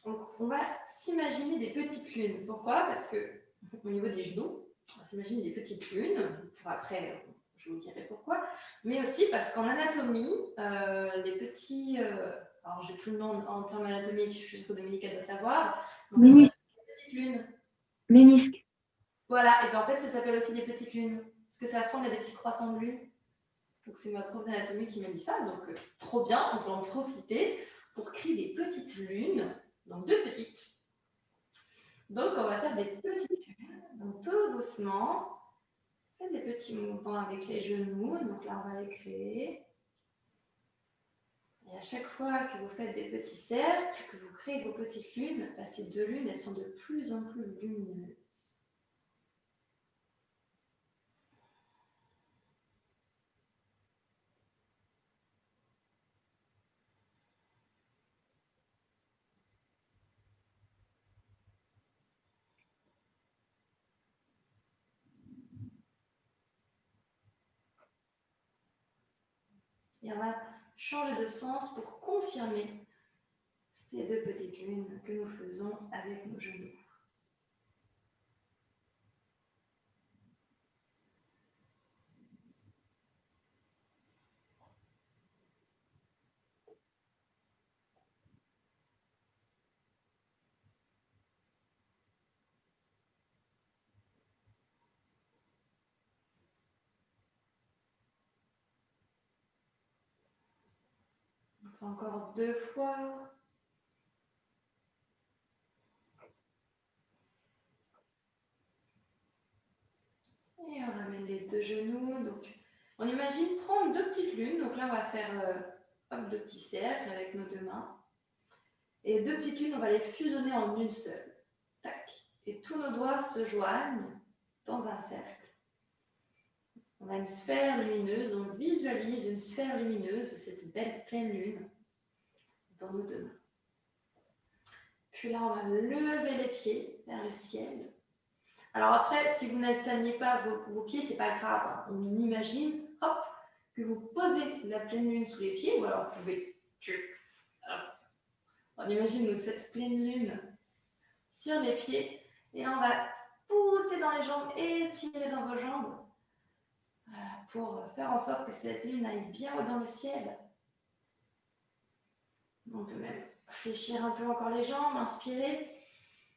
on va s'imaginer des petites lunes. Pourquoi? Parce que au niveau des genoux, on va s'imaginer des petites lunes. Pour après, je vous dirai pourquoi. Mais aussi parce qu'en anatomie, les petits... alors, j'ai plus le nom en termes anatomiques, je suis trop délicate de savoir. En fait, on a des petites lunes. Ménisque. Voilà, et bien en fait, ça s'appelle aussi des petites lunes. Parce que ça ressemble à des petits croissants de lune. Donc c'est ma prof d'anatomie qui m'a dit ça, donc trop bien, on peut en profiter pour créer des petites lunes, donc 2 petites. Donc on va faire des petites lunes, donc tout doucement, faites des petits mouvements avec les genoux, donc là on va les créer. Et à chaque fois que vous faites des petits cercles, que vous créez vos petites lunes, bah, ces 2 lunes, elles sont de plus en plus lumineuses. Et on va changer de sens pour confirmer ces 2 petites lunes que nous faisons avec nos genoux. On fait encore 2 fois. Et on ramène les 2 genoux. Donc, on imagine prendre 2 petites lunes. Donc là, on va faire 2 petits cercles avec nos 2 mains. Et 2 petites lunes, on va les fusionner en une seule. Tac. Et tous nos doigts se joignent dans un cercle. On a une sphère lumineuse. On visualise une sphère lumineuse, cette belle pleine lune, dans nos 2 mains. Puis là, on va lever les pieds vers le ciel. Alors après, si vous n'atteignez pas vos pieds, c'est pas grave. Hein. On imagine, hop, que vous posez la pleine lune sous les pieds, ou alors vous pouvez... On imagine cette pleine lune sur les pieds, et on va pousser dans les jambes et tirer dans vos jambes pour faire en sorte que cette lune aille bien haut dans le ciel. On peut même fléchir un peu encore les jambes, inspirer,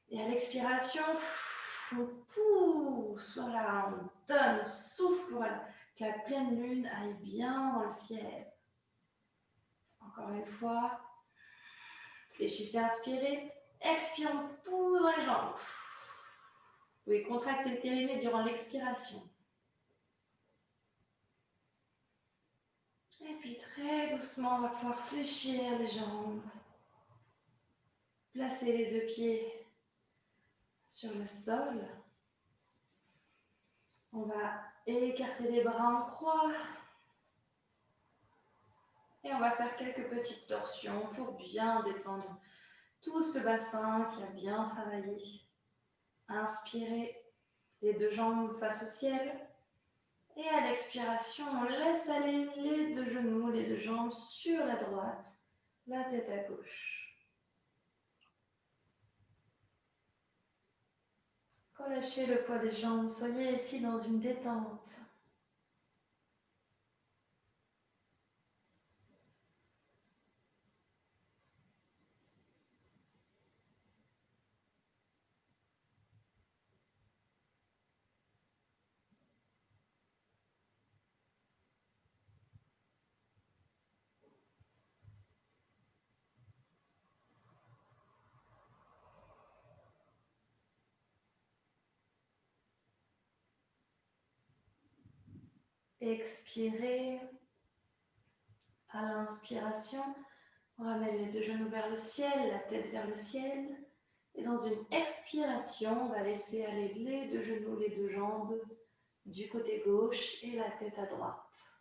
et à l'expiration, on pousse, voilà, on donne, on souffle pour que la pleine lune aille bien dans le ciel. Encore une fois, fléchissez, inspirez, expirez, on pousse dans les jambes. Vous pouvez contracter le périnée durant l'expiration. Et puis très doucement, on va pouvoir fléchir les jambes. Placer les 2 pieds sur le sol. On va écarter les bras en croix. Et on va faire quelques petites torsions pour bien détendre tout ce bassin qui a bien travaillé. Inspirez, les 2 jambes face au ciel. Et à l'expiration, on laisse aller les 2 genoux, les 2 jambes sur la droite, la tête à gauche. Relâchez le poids des jambes, soyez ici dans une détente. Expirez. À l'inspiration, on ramène les deux genoux vers le ciel, la tête vers le ciel. Et dans une expiration, on va laisser aller les deux genoux, les deux jambes du côté gauche et la tête à droite.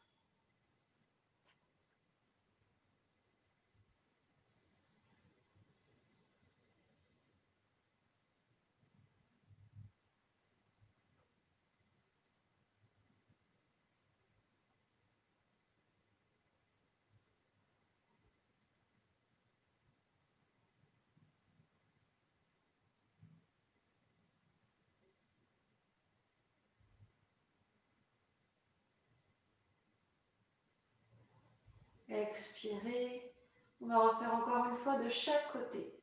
Expirez. On va refaire encore une fois de chaque côté.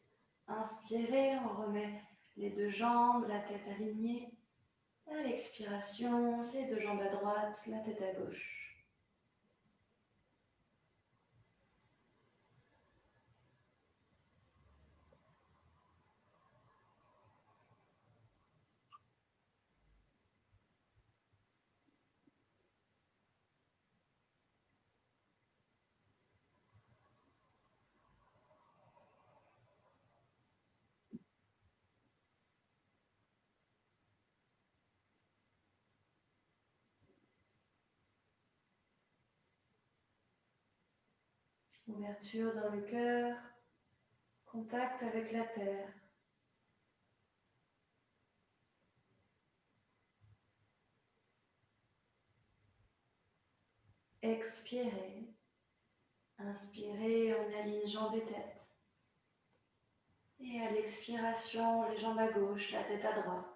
Inspirez, on remet les deux jambes, la tête alignée. À l'expiration, les deux jambes à droite, la tête à gauche. Ouverture dans le cœur, contact avec la terre. Expirez. Inspirez, on aligne jambes et tête. Et à l'expiration, les jambes à gauche, la tête à droite.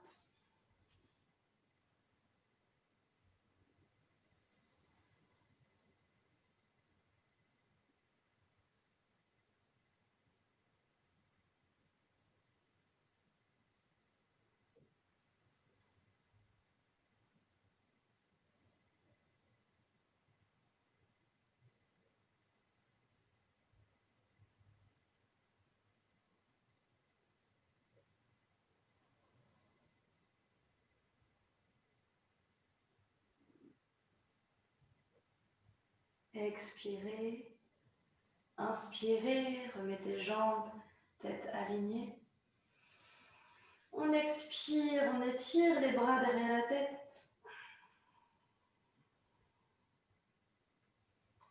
Expirez. Inspirez, remettez jambes, tête alignée. On expire, on étire les bras derrière la tête.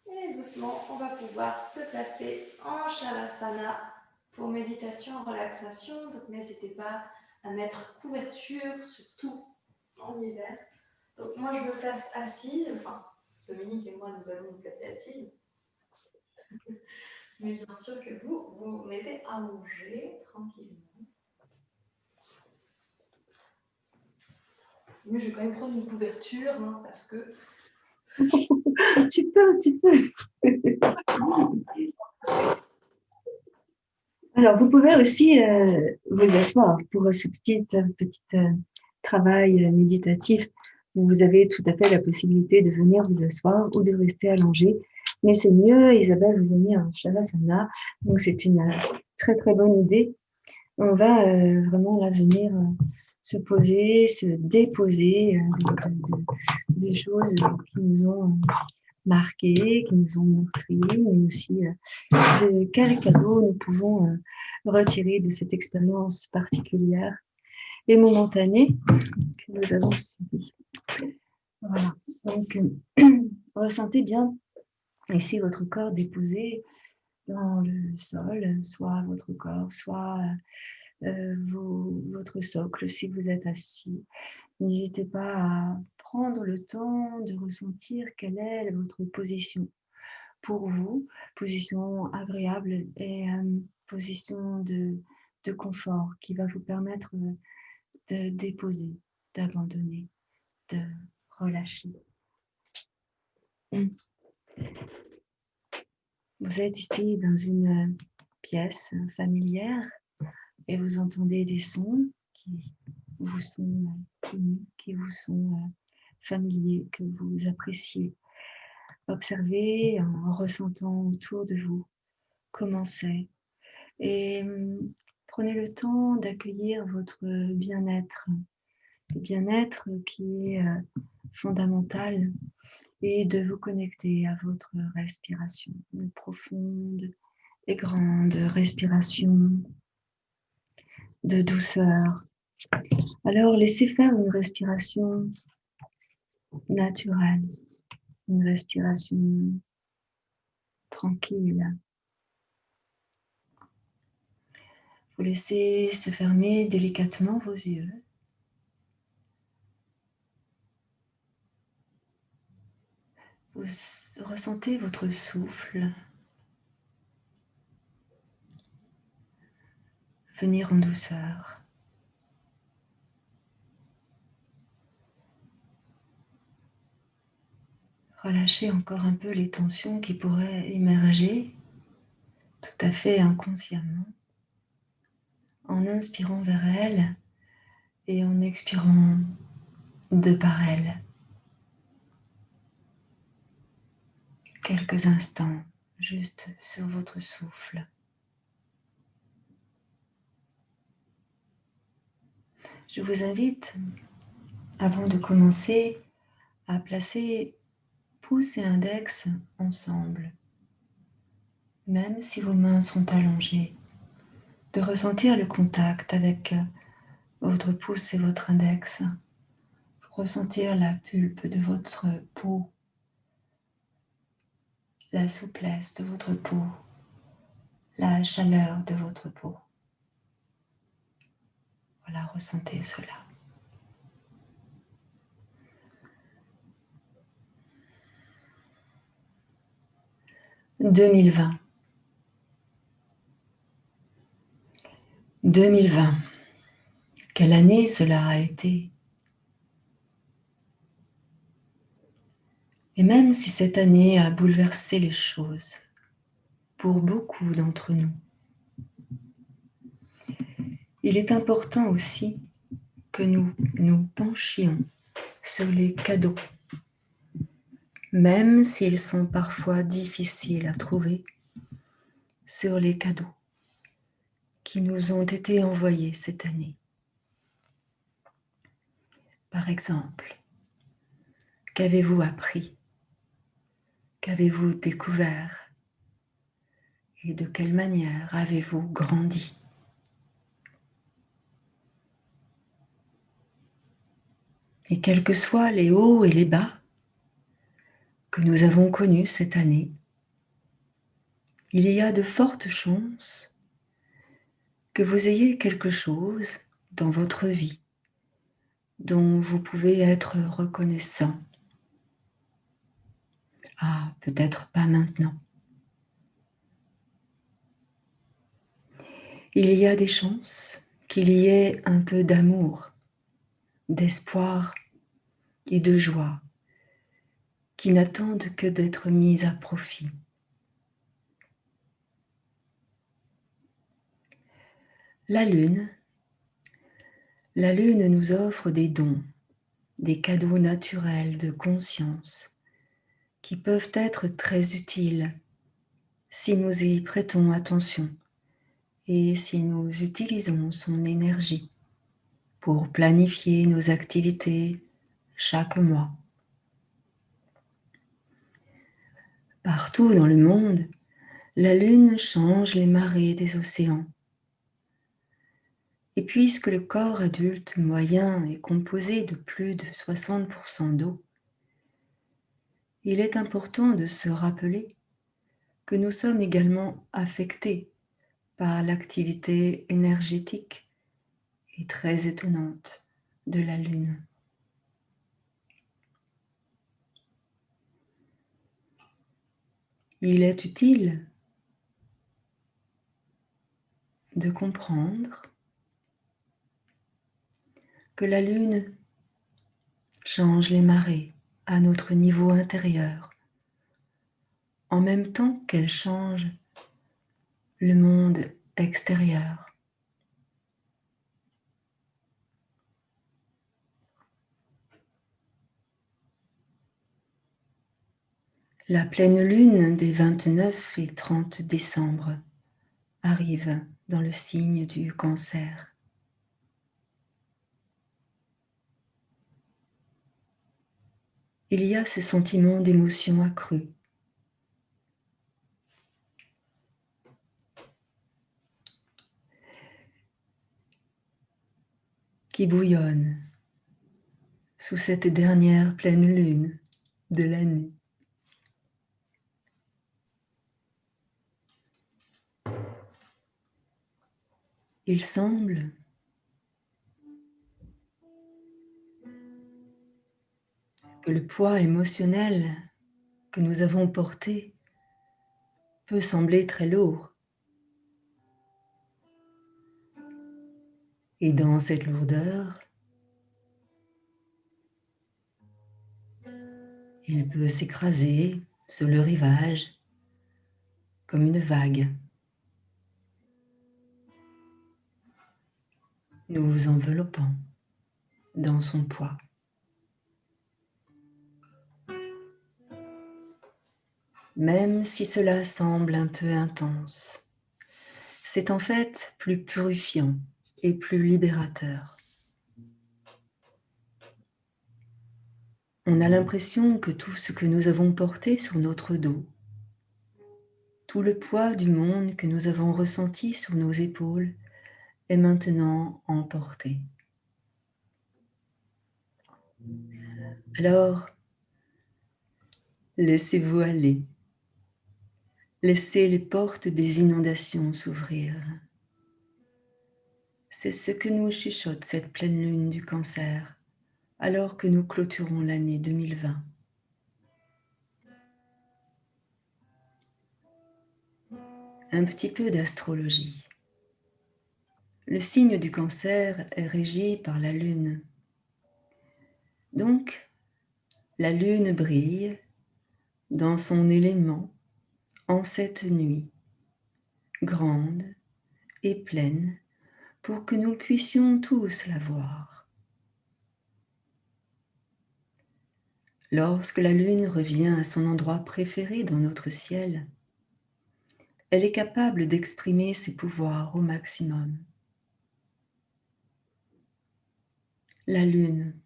Et doucement, on va pouvoir se placer en Shavasana pour méditation, relaxation. Donc n'hésitez pas à mettre couverture, surtout en hiver. Donc moi, je me place assise. Enfin, Dominique et moi, nous allons nous placer assises. Mais bien sûr que vous vous mettez allongé tranquillement. Mais je vais quand même prendre une couverture parce que... Tu peux. Alors, vous pouvez aussi vous asseoir pour ce petit travail méditatif. Vous avez tout à fait la possibilité de venir vous asseoir ou de rester allongé. Mais c'est mieux, Isabelle vous a mis un Shavasana, donc c'est une très très bonne idée. On va vraiment là venir se poser, se déposer des choses qui nous ont marqués, qui nous ont meurtris, mais aussi quel cadeau nous pouvons retirer de cette expérience particulière et momentanée que nous avons subie. Voilà, donc ressentez bien ici votre corps déposé dans le sol, soit votre corps, soit votre socle si vous êtes assis. N'hésitez pas à prendre le temps de ressentir quelle est votre position pour vous, position agréable et position de confort qui va vous permettre de déposer, d'abandonner, de relâcher. Vous êtes ici dans une pièce familière et vous entendez des sons qui vous sont connus, qui vous sont familiers, que vous appréciez. Observez en ressentant autour de vous comment c'est et prenez le temps d'accueillir votre bien-être, le bien-être qui est fondamental et de vous connecter à votre respiration, une profonde et grande respiration de douceur. Alors laissez faire une respiration naturelle, une respiration tranquille. Vous laissez se fermer délicatement vos yeux. Vous ressentez votre souffle venir en douceur. Relâchez encore un peu les tensions qui pourraient émerger tout à fait inconsciemment en inspirant vers elle et en expirant de par elle. Quelques instants, juste sur votre souffle. Je vous invite, avant de commencer, à placer pouce et index ensemble, même si vos mains sont allongées, de ressentir le contact avec votre pouce et votre index, ressentir la pulpe de votre peau, la souplesse de votre peau, la chaleur de votre peau. Voilà, ressentez cela. 2020. 2020. Quelle année cela a été. Et même si cette année a bouleversé les choses, pour beaucoup d'entre nous, il est important aussi que nous nous penchions sur les cadeaux, même s'ils sont parfois difficiles à trouver, sur les cadeaux qui nous ont été envoyés cette année. Par exemple, qu'avez-vous appris? Qu'avez-vous découvert? Et de quelle manière avez-vous grandi? Et quels que soient les hauts et les bas que nous avons connus cette année, il y a de fortes chances que vous ayez quelque chose dans votre vie dont vous pouvez être reconnaissant. Ah, peut-être pas maintenant. Il y a des chances qu'il y ait un peu d'amour, d'espoir et de joie qui n'attendent que d'être mis à profit. La Lune nous offre des dons, des cadeaux naturels de conscience qui peuvent être très utiles si nous y prêtons attention et si nous utilisons son énergie pour planifier nos activités chaque mois. Partout dans le monde, la Lune change les marées des océans. Et puisque le corps adulte moyen est composé de plus de 60% d'eau, il est important de se rappeler que nous sommes également affectés par l'activité énergétique et très étonnante de la Lune. Il est utile de comprendre que la Lune change les marées à notre niveau intérieur, en même temps qu'elle change le monde extérieur. La pleine lune des 29 et 30 décembre arrive dans le signe du Cancer. il y a ce sentiment d'émotion accrue. Qui bouillonne sous cette dernière pleine lune de l'année. Il semble que le poids émotionnel que nous avons porté peut sembler très lourd. Et dans cette lourdeur, il peut s'écraser sur le rivage comme une vague, nous enveloppant dans son poids. Même si cela semble un peu intense, c'est en fait plus purifiant et plus libérateur. On a l'impression que tout ce que nous avons porté sur notre dos, tout le poids du monde que nous avons ressenti sur nos épaules est maintenant emporté. Alors, laissez-vous aller. Laissez les portes des inondations s'ouvrir. C'est ce que nous chuchote cette pleine lune du Cancer, alors que nous clôturons l'année 2020. Un petit peu d'astrologie. Le signe du Cancer est régi par la Lune. Donc, la Lune brille dans son élément en cette nuit, grande et pleine, pour que nous puissions tous la voir. Lorsque la Lune revient à son endroit préféré dans notre ciel, elle est capable d'exprimer ses pouvoirs au maximum. La Lune,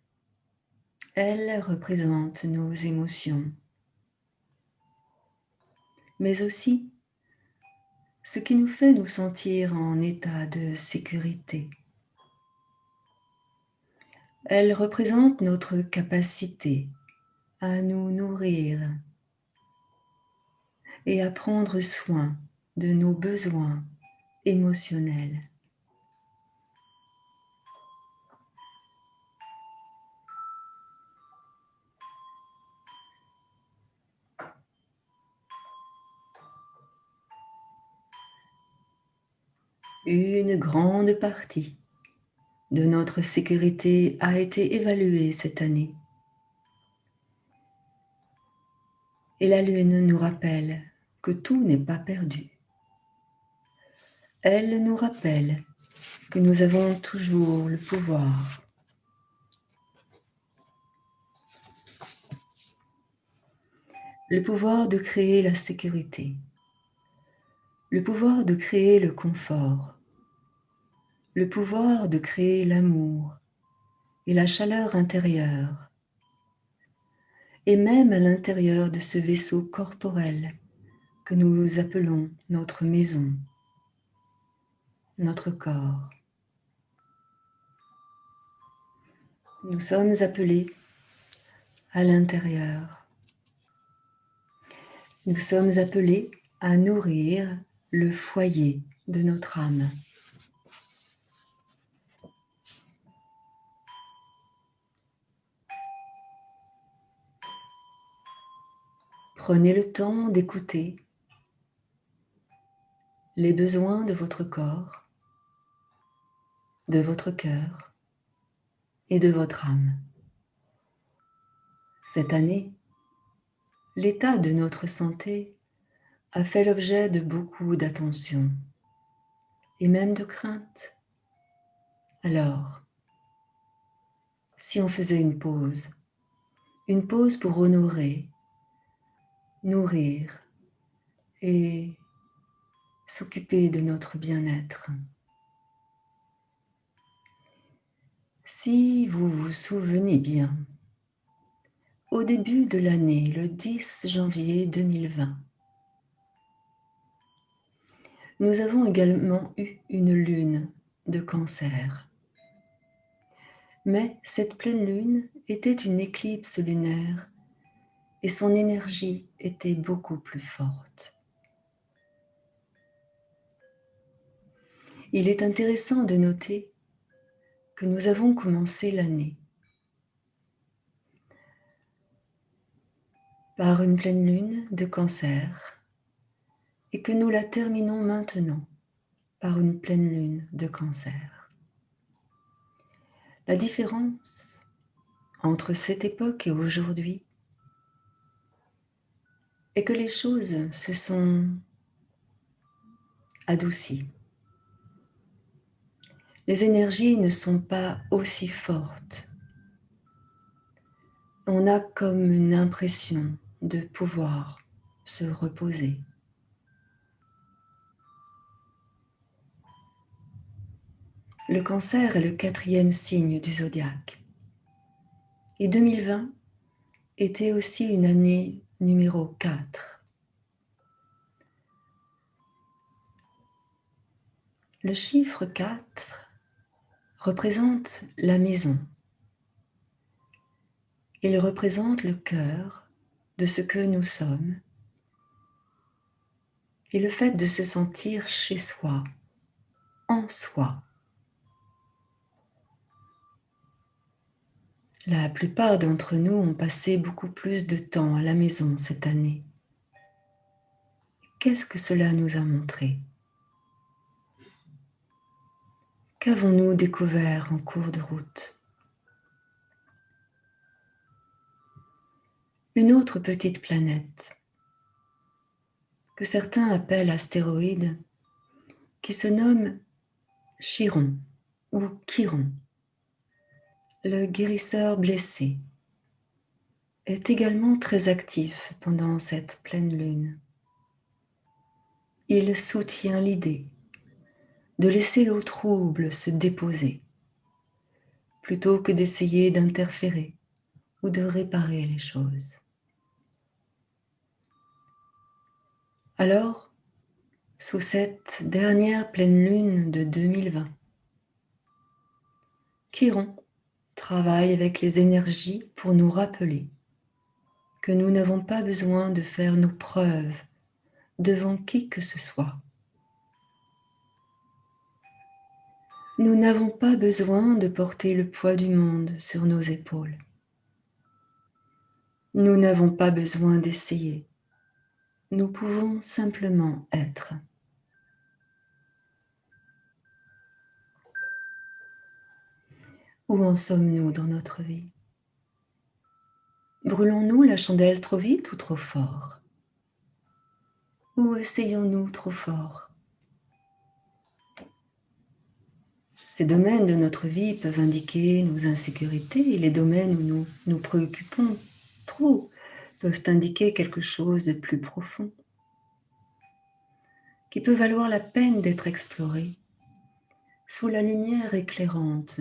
elle représente nos émotions, mais aussi ce qui nous fait nous sentir en état de sécurité. Elle représente notre capacité à nous nourrir et à prendre soin de nos besoins émotionnels. Une grande partie de notre sécurité a été évaluée cette année. Et la Lune nous rappelle que tout n'est pas perdu. Elle nous rappelle que nous avons toujours le pouvoir. Le pouvoir de créer la sécurité. Le pouvoir de créer le confort. Le pouvoir de créer l'amour et la chaleur intérieure. Et même à l'intérieur de ce vaisseau corporel que nous appelons notre maison, notre corps. Nous sommes appelés à l'intérieur. Nous sommes appelés à nourrir le foyer de notre âme. Prenez le temps d'écouter les besoins de votre corps, de votre cœur et de votre âme. Cette année, l'état de notre santé a fait l'objet de beaucoup d'attention et même de crainte. Alors, si on faisait une pause pour honorer, nourrir et s'occuper de notre bien-être. Si vous vous souvenez bien, au début de l'année, le 10 janvier 2020, nous avons également eu une lune de Cancer. Mais cette pleine lune était une éclipse lunaire et son énergie était beaucoup plus forte. Il est intéressant de noter que nous avons commencé l'année par une pleine lune de Cancer et que nous la terminons maintenant par une pleine lune de Cancer. La différence entre cette époque et aujourd'hui est que les choses se sont adoucies. Les énergies ne sont pas aussi fortes. On a comme une impression de pouvoir se reposer. Le Cancer est le 4e signe du zodiaque. Et 2020 était aussi une année numéro 4. Le chiffre 4 représente la maison. Il représente le cœur de ce que nous sommes et le fait de se sentir chez soi, en soi. La plupart d'entre nous ont passé beaucoup plus de temps à la maison cette année. Qu'est-ce que cela nous a montré? Qu'avons-nous découvert en cours de route? Une autre petite planète, que certains appellent astéroïde, qui se nomme Chiron ou Chiron, le guérisseur blessé, est également très actif pendant cette pleine lune. Il soutient l'idée de laisser l'eau trouble se déposer, plutôt que d'essayer d'interférer ou de réparer les choses. Alors, sous cette dernière pleine lune de 2020, Chiron travaille avec les énergies pour nous rappeler que nous n'avons pas besoin de faire nos preuves devant qui que ce soit. Nous n'avons pas besoin de porter le poids du monde sur nos épaules. Nous n'avons pas besoin d'essayer. Nous pouvons simplement être. Où en sommes-nous dans notre vie? Brûlons-nous la chandelle trop vite ou trop fort? Ou essayons-nous trop fort? Ces domaines de notre vie peuvent indiquer nos insécurités et les domaines où nous nous préoccupons trop peuvent indiquer quelque chose de plus profond, qui peut valoir la peine d'être exploré sous la lumière éclairante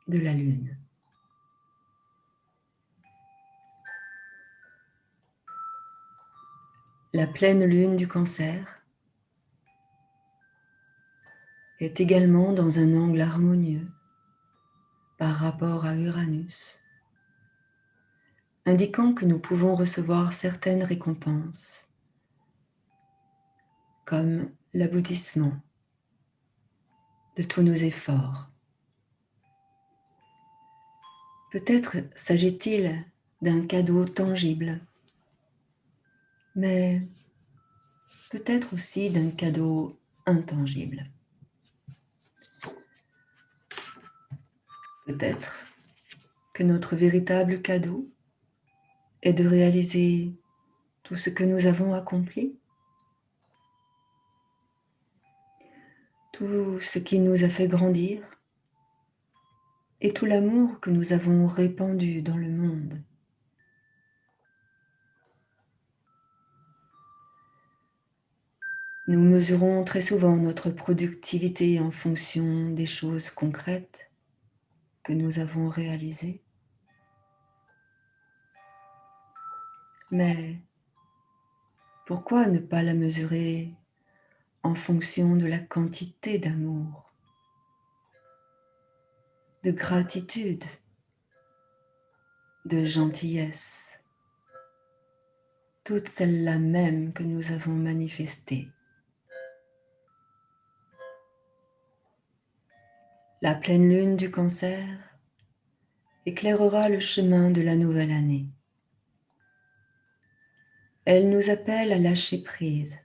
de la lune. La pleine lune du Cancer est également dans un angle harmonieux par rapport à Uranus, indiquant que nous pouvons recevoir certaines récompenses, comme l'aboutissement de tous nos efforts. Peut-être s'agit-il d'un cadeau tangible, mais peut-être aussi d'un cadeau intangible. Peut-être que notre véritable cadeau est de réaliser tout ce que nous avons accompli, tout ce qui nous a fait grandir et tout l'amour que nous avons répandu dans le monde. Nous mesurons très souvent notre productivité en fonction des choses concrètes que nous avons réalisées. Mais pourquoi ne pas la mesurer en fonction de la quantité d'amour, de gratitude, de gentillesse, toutes celles-là même que nous avons manifestées? La pleine lune du Cancer éclairera le chemin de la nouvelle année. Elle nous appelle à lâcher prise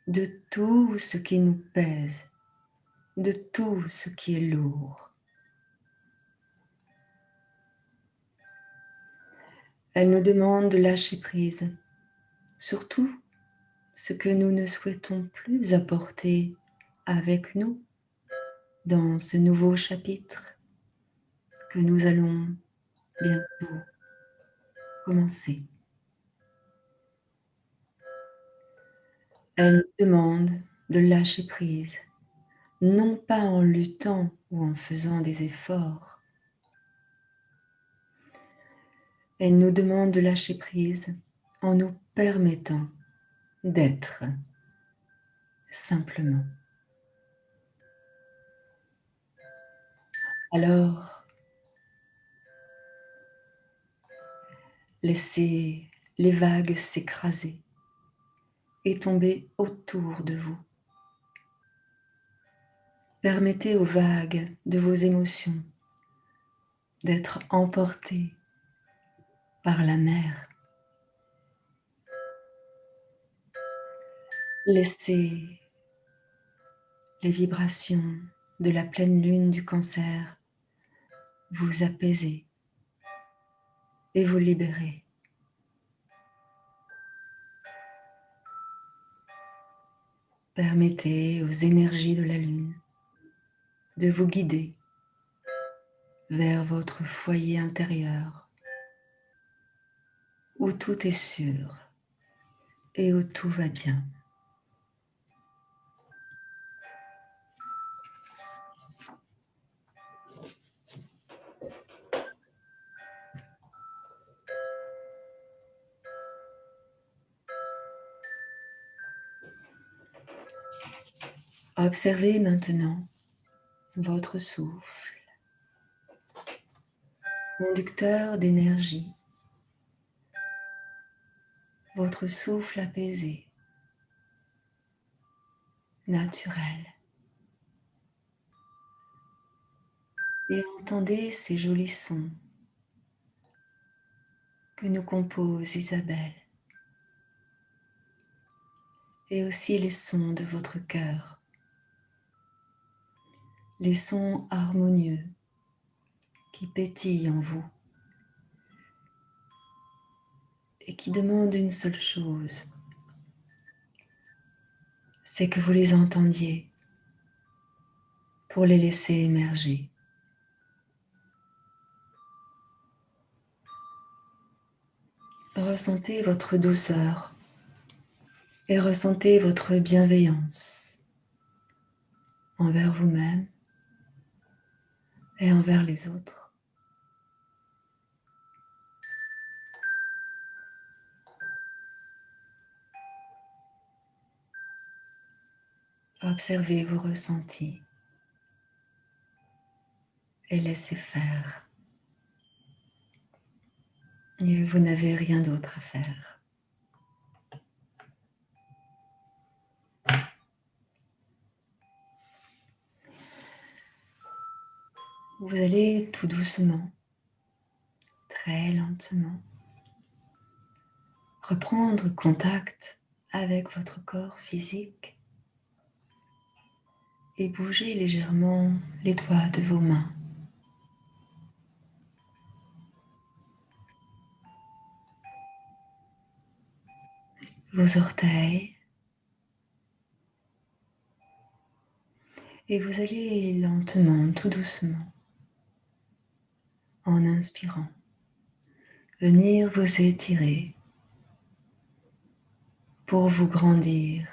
de tout ce qui nous pèse, de tout ce qui est lourd. Elle nous demande de lâcher prise, surtout ce que nous ne souhaitons plus apporter avec nous dans ce nouveau chapitre que nous allons bientôt commencer. Elle nous demande de lâcher prise, non pas en luttant ou en faisant des efforts. Elle nous demande de lâcher prise en nous permettant d'être simplement. Alors, laissez les vagues s'écraser et tomber autour de vous. Permettez aux vagues de vos émotions d'être emportées par la mer. Laissez les vibrations de la pleine lune du Cancer vous apaiser et vous libérer. Permettez aux énergies de la lune de vous guider vers votre foyer intérieur où tout est sûr et où tout va bien. Observez maintenant votre souffle, conducteur d'énergie, votre souffle apaisé, naturel. Et entendez ces jolis sons que nous compose Isabelle, et aussi les sons de votre cœur, les sons harmonieux qui pétillent en vous et qui demandent une seule chose, c'est que vous les entendiez pour les laisser émerger. Ressentez votre douceur et ressentez votre bienveillance envers vous-même et envers les autres. Observez vos ressentis et laissez faire. Et vous n'avez rien d'autre à faire. Vous allez tout doucement, très lentement, reprendre contact avec votre corps physique et bouger légèrement les doigts de vos mains. Vos orteils. Et vous allez lentement, tout doucement, en inspirant, venir vous étirer pour vous grandir.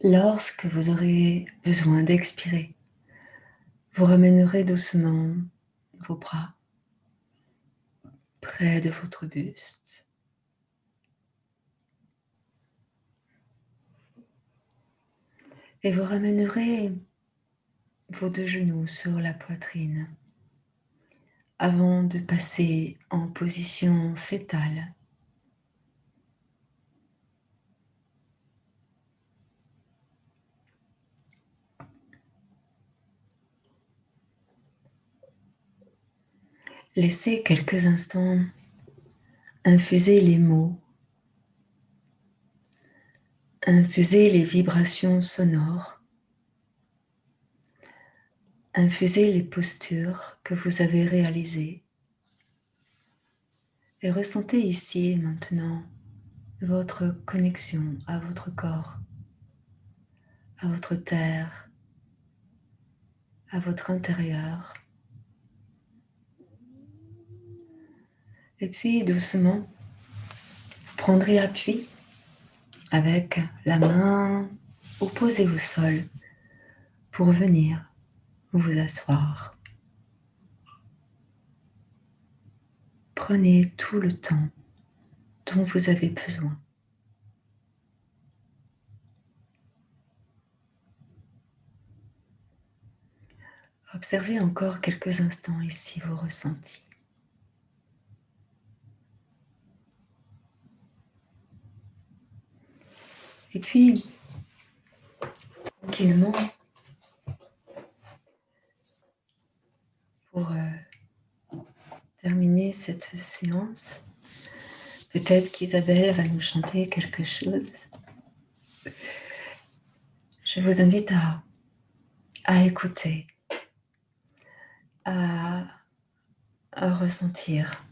Lorsque vous aurez besoin d'expirer, vous ramènerez doucement vos bras près de votre buste. Et vous ramènerez vos deux genoux sur la poitrine avant de passer en position fétale. Laissez quelques instants infuser les mots, infuser les vibrations sonores, infuser les postures que vous avez réalisées et ressentez ici et maintenant votre connexion à votre corps, à votre terre, à votre intérieur. Et puis doucement, vous prendrez appui avec la main opposée au sol pour venir vous asseoir. Prenez tout le temps dont vous avez besoin. Observez encore quelques instants ici vos ressentis. Et puis, tranquillement, pour terminer cette séance, peut-être qu'Isabelle va nous chanter quelque chose. Je vous invite à écouter, à ressentir.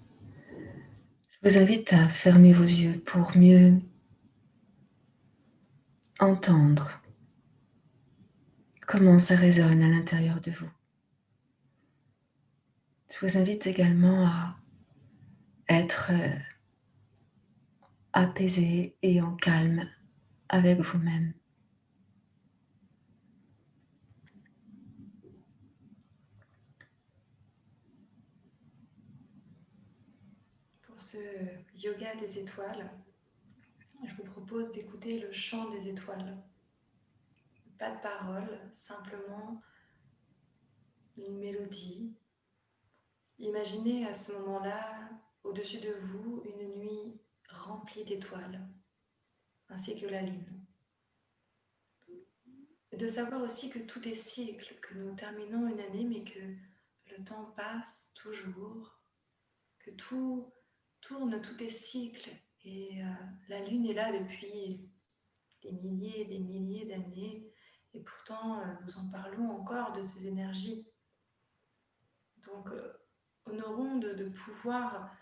Je vous invite à fermer vos yeux pour mieux entendre comment ça résonne à l'intérieur de vous. Je vous invite également à être apaisé et en calme avec vous-même. Pour ce yoga des étoiles, je vous propose d'écouter le chant des étoiles. Pas de paroles, simplement une mélodie. Imaginez à ce moment-là, au-dessus de vous, une nuit remplie d'étoiles, ainsi que la lune. De savoir aussi que tout est cycle, que nous terminons une année, mais que le temps passe toujours, que tout tourne, tout est cycle. Et la lune est là depuis des milliers et des milliers d'années. Et pourtant, nous en parlons encore de ces énergies. Donc, honorons de pouvoir,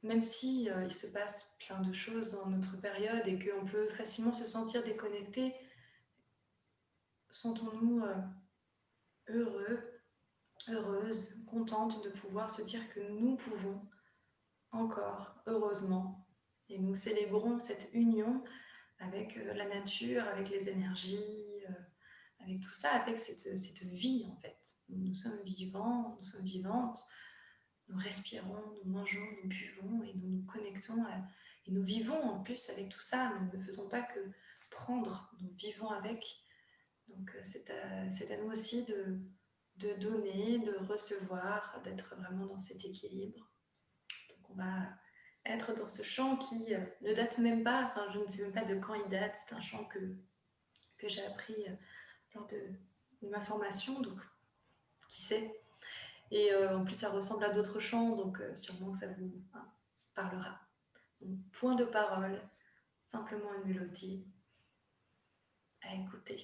même si il se passe plein de choses dans notre période et qu'on peut facilement se sentir déconnecté, sentons-nous heureux, heureuses, contentes de pouvoir se dire que nous pouvons encore, heureusement, et nous célébrons cette union avec la nature, avec les énergies, avec tout ça, avec cette vie en fait. Nous sommes vivants, nous sommes vivantes, nous respirons, nous mangeons, nous buvons et nous nous connectons et nous vivons en plus avec tout ça. Nous ne faisons pas que prendre, nous vivons avec. Donc c'est à nous aussi de donner, de recevoir, d'être vraiment dans cet équilibre. Donc on va être dans ce chant qui ne date même pas, enfin je ne sais même pas de quand il date, c'est un chant que j'ai appris lors de ma formation, donc qui sait. Et en plus ça ressemble à d'autres chants, donc sûrement que ça vous parlera. Donc, point de parole, simplement une mélodie à écouter.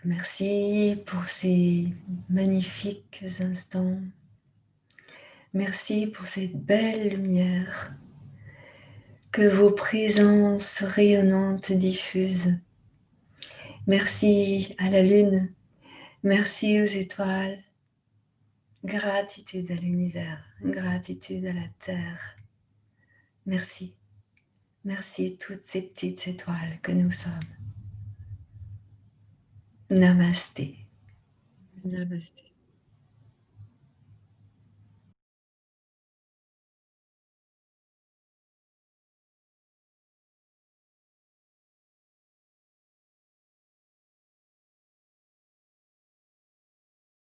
Merci pour ces magnifiques instants. Merci pour cette belle lumière que vos présences rayonnantes diffusent. Merci à la lune, merci aux étoiles, gratitude à l'univers, gratitude à la terre. Merci, merci toutes ces petites étoiles que nous sommes. Namasté. Namasté.